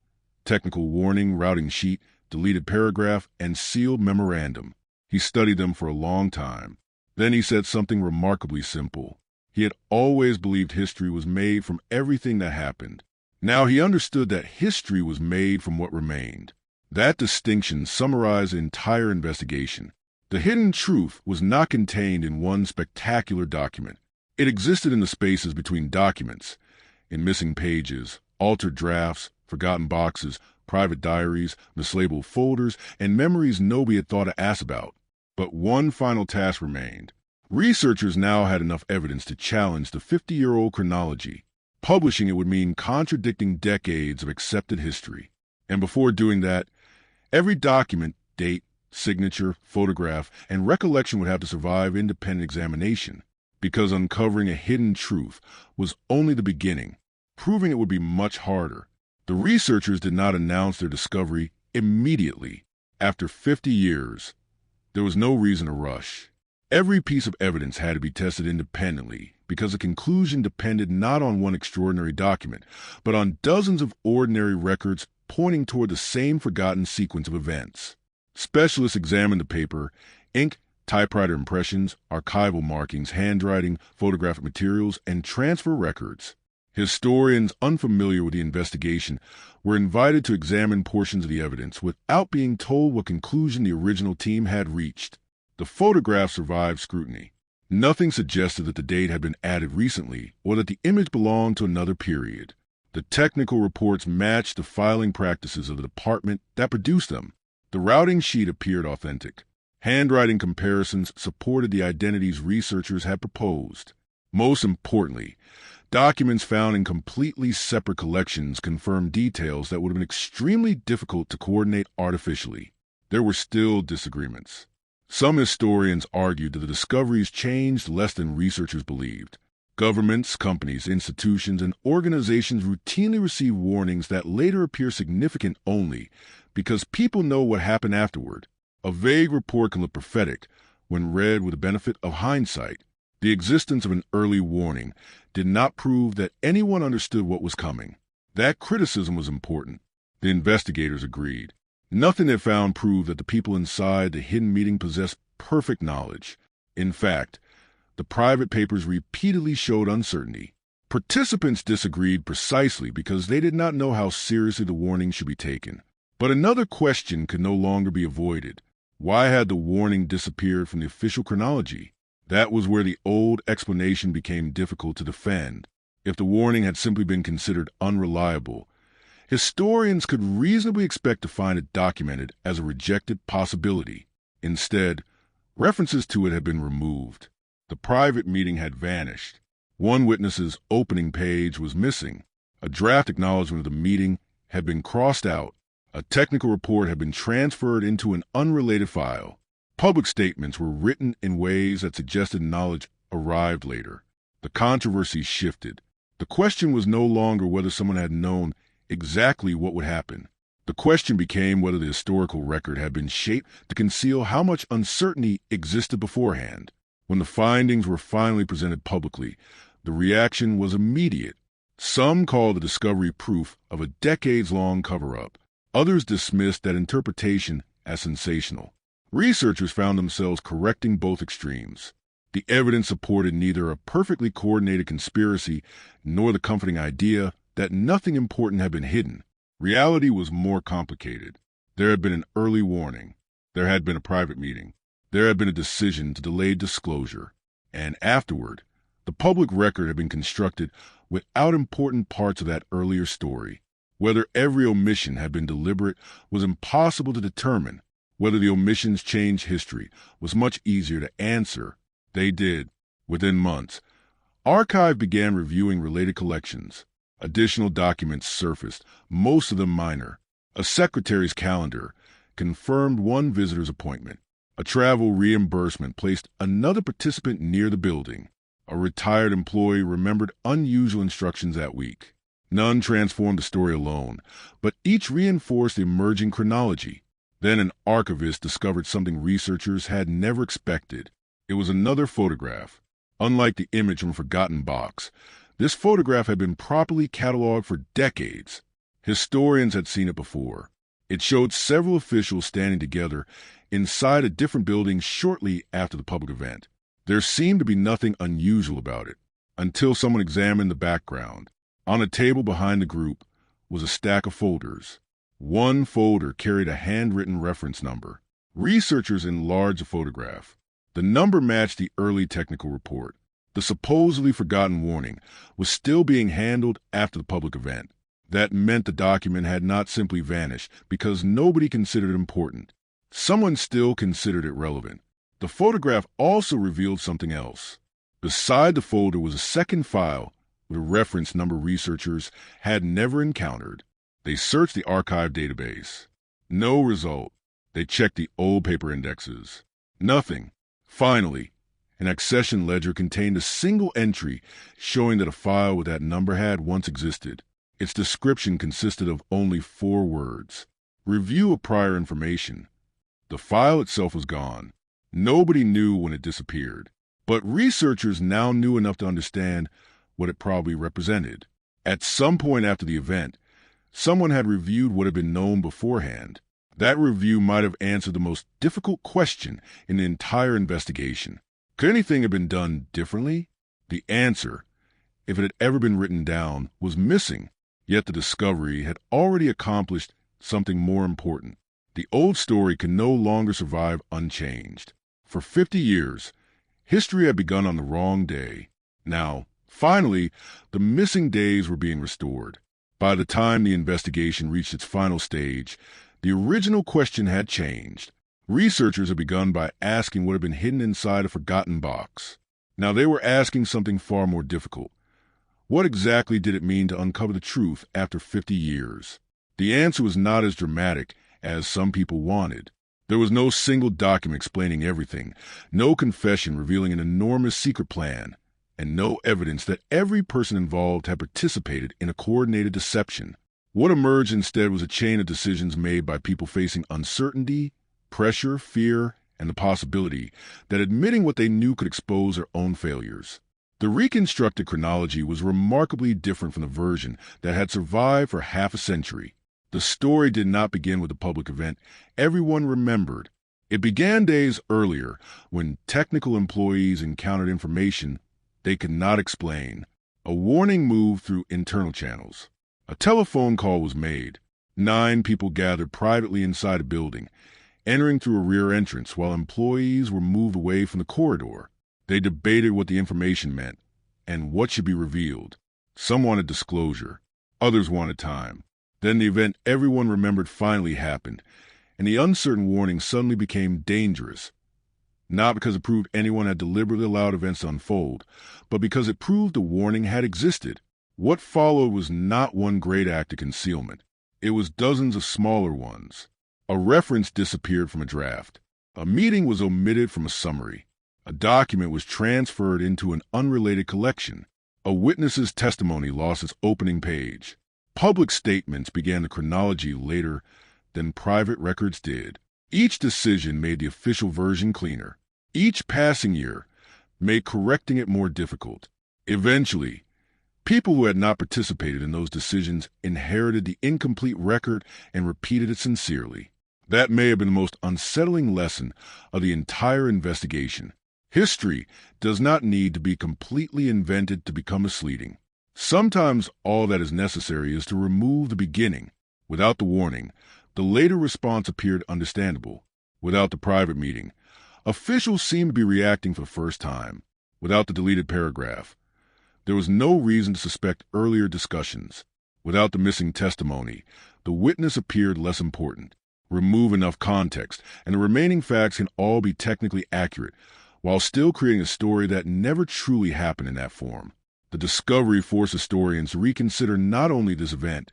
technical warning, routing sheet, deleted paragraph, and sealed memorandum. He studied them for a long time. Then he said something remarkably simple. He had always believed history was made from everything that happened. Now he understood that history was made from what remained. That distinction summarized the entire investigation. The hidden truth was not contained in one spectacular document. It existed in the spaces between documents, in missing pages, altered drafts, forgotten boxes, private diaries, mislabeled folders, and memories nobody had thought to ask about. But one final task remained. Researchers now had enough evidence to challenge the 50-year-old chronology. Publishing it would mean contradicting decades of accepted history. And before doing that, every document, date, signature, photograph, and recollection would have to survive independent examination, because uncovering a hidden truth was only the beginning. Proving it would be much harder. The researchers did not announce their discovery immediately. After 50 years, there was no reason to rush. Every piece of evidence had to be tested independently because the conclusion depended not on one extraordinary document, but on dozens of ordinary records pointing toward the same forgotten sequence of events. Specialists examined the paper, ink, typewriter impressions, archival markings, handwriting, photographic materials, and transfer records. Historians unfamiliar with the investigation were invited to examine portions of the evidence without being told what conclusion the original team had reached. The photograph survived scrutiny. Nothing suggested that the date had been added recently or that the image belonged to another period. The technical reports matched the filing practices of the department that produced them. The routing sheet appeared authentic. Handwriting comparisons supported the identities researchers had proposed. Most importantly, documents found in completely separate collections confirmed details that would have been extremely difficult to coordinate artificially. There were still disagreements. Some historians argued that the discoveries changed less than researchers believed. Governments, companies, institutions, and organizations routinely receive warnings that later appear significant only because people know what happened afterward. A vague report can look prophetic when read with the benefit of hindsight. The existence of an early warning did not prove that anyone understood what was coming. That criticism was important. The investigators agreed. Nothing they found proved that the people inside the hidden meeting possessed perfect knowledge. In fact, the private papers repeatedly showed uncertainty. Participants disagreed precisely because they did not know how seriously the warning should be taken. But another question could no longer be avoided. Why had the warning disappeared from the official chronology? That was where the old explanation became difficult to defend. If the warning had simply been considered unreliable, historians could reasonably expect to find it documented as a rejected possibility. Instead, references to it had been removed. The private meeting had vanished. One witness's opening page was missing. A draft acknowledgment of the meeting had been crossed out. A technical report had been transferred into an unrelated file. Public statements were written in ways that suggested knowledge arrived later. The controversy shifted. The question was no longer whether someone had known exactly what would happen. The question became whether the historical record had been shaped to conceal how much uncertainty existed beforehand. When the findings were finally presented publicly, the reaction was immediate. Some called the discovery proof of a decades-long cover-up. Others dismissed that interpretation as sensational. Researchers found themselves correcting both extremes. The evidence supported neither a perfectly coordinated conspiracy nor the comforting idea that nothing important had been hidden. Reality was more complicated. There had been an early warning. There had been a private meeting. There had been a decision to delay disclosure. And afterward, the public record had been constructed without important parts of that earlier story. Whether every omission had been deliberate was impossible to determine. Whether the omissions changed history was much easier to answer. They did. Within months, Archive began reviewing related collections. Additional documents surfaced, most of them minor. A secretary's calendar confirmed one visitor's appointment. A travel reimbursement placed another participant near the building. A retired employee remembered unusual instructions that week. None transformed the story alone, but each reinforced the emerging chronology. Then an archivist discovered something researchers had never expected. It was another photograph. Unlike the image from Forgotten Box, this photograph had been properly cataloged for decades. Historians had seen it before. It showed several officials standing together inside a different building shortly after the public event. There seemed to be nothing unusual about it, until someone examined the background. On a table behind the group was a stack of folders. One folder carried a handwritten reference number. Researchers enlarged the photograph. The number matched the early technical report. The supposedly forgotten warning was still being handled after the public event. That meant the document had not simply vanished because nobody considered it important. Someone still considered it relevant. The photograph also revealed something else. Beside the folder was a second file with a reference number researchers had never encountered. They searched the archive database. No result. They checked the old paper indexes. Nothing. Finally, an accession ledger contained a single entry showing that a file with that number had once existed. Its description consisted of only 4 words. Review of prior information. The file itself was gone. Nobody knew when it disappeared. But researchers now knew enough to understand what it probably represented. At some point after the event, someone had reviewed what had been known beforehand. That review might have answered the most difficult question in the entire investigation. Could anything have been done differently? The answer, if it had ever been written down, was missing, yet the discovery had already accomplished something more important. The old story could no longer survive unchanged. For 50 years, history had begun on the wrong day. Now, finally, the missing days were being restored. By the time the investigation reached its final stage, the original question had changed. Researchers had begun by asking what had been hidden inside a forgotten box. Now they were asking something far more difficult. What exactly did it mean to uncover the truth after 50 years? The answer was not as dramatic as some people wanted. There was no single document explaining everything, no confession revealing an enormous secret plan, and no evidence that every person involved had participated in a coordinated deception. What emerged instead was a chain of decisions made by people facing uncertainty, pressure, fear, and the possibility that admitting what they knew could expose their own failures. The reconstructed chronology was remarkably different from the version that had survived for half a century. The story did not begin with a public event everyone remembered. It began days earlier when technical employees encountered information they could not explain. A warning moved through internal channels. A telephone call was made. 9 people gathered privately inside a building, entering through a rear entrance while employees were moved away from the corridor. They debated what the information meant and what should be revealed. Some wanted disclosure. Others wanted time. Then the event everyone remembered finally happened, and the uncertain warning suddenly became dangerous. Not because it proved anyone had deliberately allowed events to unfold, but because it proved the warning had existed. What followed was not one great act of concealment. It was dozens of smaller ones. A reference disappeared from a draft. A meeting was omitted from a summary. A document was transferred into an unrelated collection. A witness's testimony lost its opening page. Public statements began the chronology later than private records did. Each decision made the official version cleaner. Each passing year made correcting it more difficult. Eventually, people who had not participated in those decisions inherited the incomplete record and repeated it sincerely. That may have been the most unsettling lesson of the entire investigation. History does not need to be completely invented to become misleading. Sometimes all that is necessary is to remove the beginning. Without the warning, the later response appeared understandable. Without the private meeting, officials seemed to be reacting for the first time. Without the deleted paragraph, there was no reason to suspect earlier discussions. Without the missing testimony, the witness appeared less important. Remove enough context, and the remaining facts can all be technically accurate, while still creating a story that never truly happened in that form. The discovery forced historians to reconsider not only this event,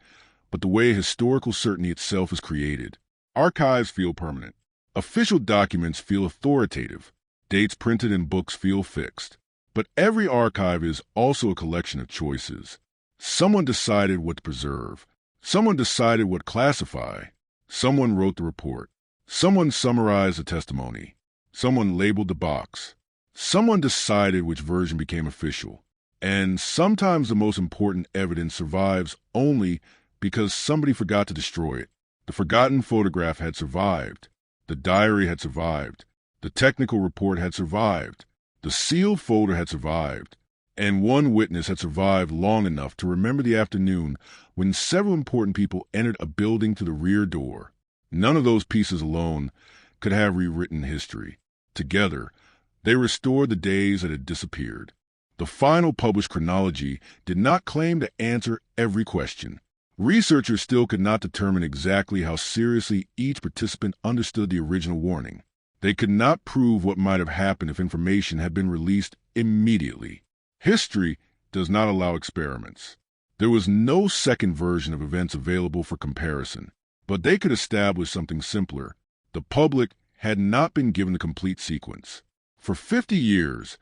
but the way historical certainty itself is created. Archives feel permanent. Official documents feel authoritative. Dates printed in books feel fixed. But every archive is also a collection of choices. Someone decided what to preserve. Someone decided what to classify. Someone wrote the report. Someone summarized the testimony. Someone labeled the box. Someone decided which version became official. And sometimes the most important evidence survives only because somebody forgot to destroy it. The forgotten photograph had survived. The diary had survived. The technical report had survived. The sealed folder had survived. And one witness had survived long enough to remember the afternoon when several important people entered a building through the rear door. None of those pieces alone could have rewritten history. Together, they restored the days that had disappeared. The final published chronology did not claim to answer every question. Researchers still could not determine exactly how seriously each participant understood the original warning. They could not prove what might have happened if information had been released immediately. History does not allow experiments. There was no second version of events available for comparison, but they could establish something simpler. The public had not been given the complete sequence. For 50 years,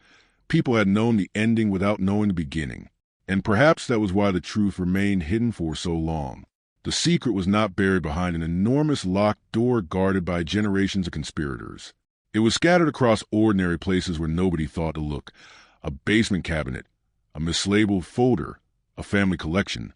people had known the ending without knowing the beginning, and perhaps that was why the truth remained hidden for so long. The secret was not buried behind an enormous locked door guarded by generations of conspirators. It was scattered across ordinary places where nobody thought to look. A basement cabinet, a mislabeled folder, a family collection,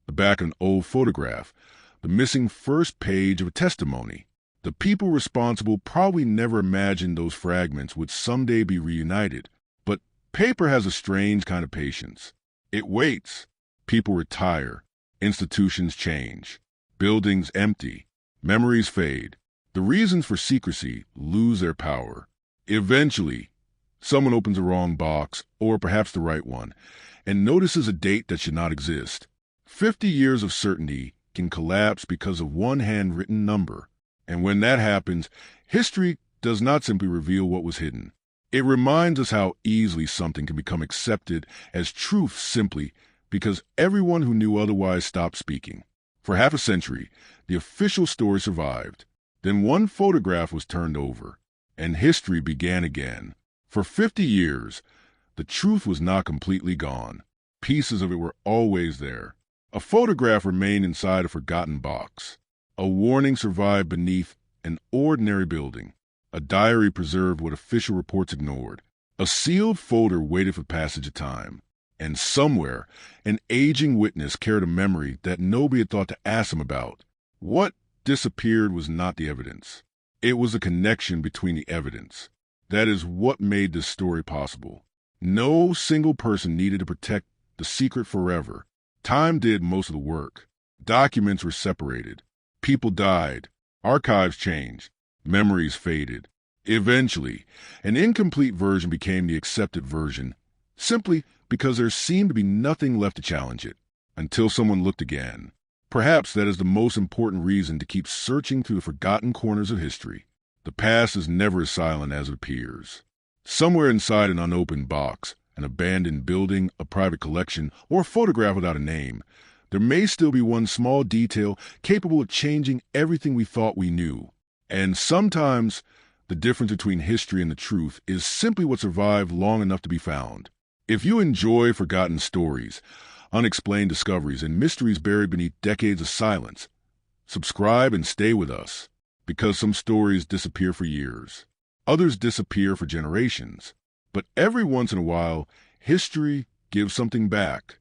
the back of an old photograph, the missing first page of a testimony. The people responsible probably never imagined those fragments would someday be reunited. But paper has a strange kind of patience. It waits. People retire. Institutions change. Buildings empty. Memories fade. The reasons for secrecy lose their power. Eventually, someone opens the wrong box, or perhaps the right one, and notices a date that should not exist. 50 years of certainty can collapse because of one handwritten number. And when that happens, history does not simply reveal what was hidden. It reminds us how easily something can become accepted as truth simply because everyone who knew otherwise stopped speaking. For half a century, the official story survived. Then one photograph was turned over, and history began again. For 50 years, the truth was not completely gone. Pieces of it were always there. A photograph remained inside a forgotten box. A warning survived beneath an ordinary building. A diary preserved what official reports ignored. A sealed folder waited for passage of time. And somewhere, an aging witness carried a memory that nobody had thought to ask him about. What disappeared was not the evidence. It was the connection between the evidence. That is what made this story possible. No single person needed to protect the secret forever. Time did most of the work. Documents were separated. People died. Archives changed. Memories faded. Eventually, an incomplete version became the accepted version, simply because there seemed to be nothing left to challenge it, until someone looked again. Perhaps that is the most important reason to keep searching through the forgotten corners of history. The past is never as silent as it appears. Somewhere inside an unopened box, an abandoned building, a private collection, or a photograph without a name, there may still be one small detail capable of changing everything we thought we knew. And sometimes, the difference between history and the truth is simply what survived long enough to be found. If you enjoy forgotten stories, unexplained discoveries, and mysteries buried beneath decades of silence, subscribe and stay with us, because some stories disappear for years. Others disappear for generations. But every once in a while, history gives something back.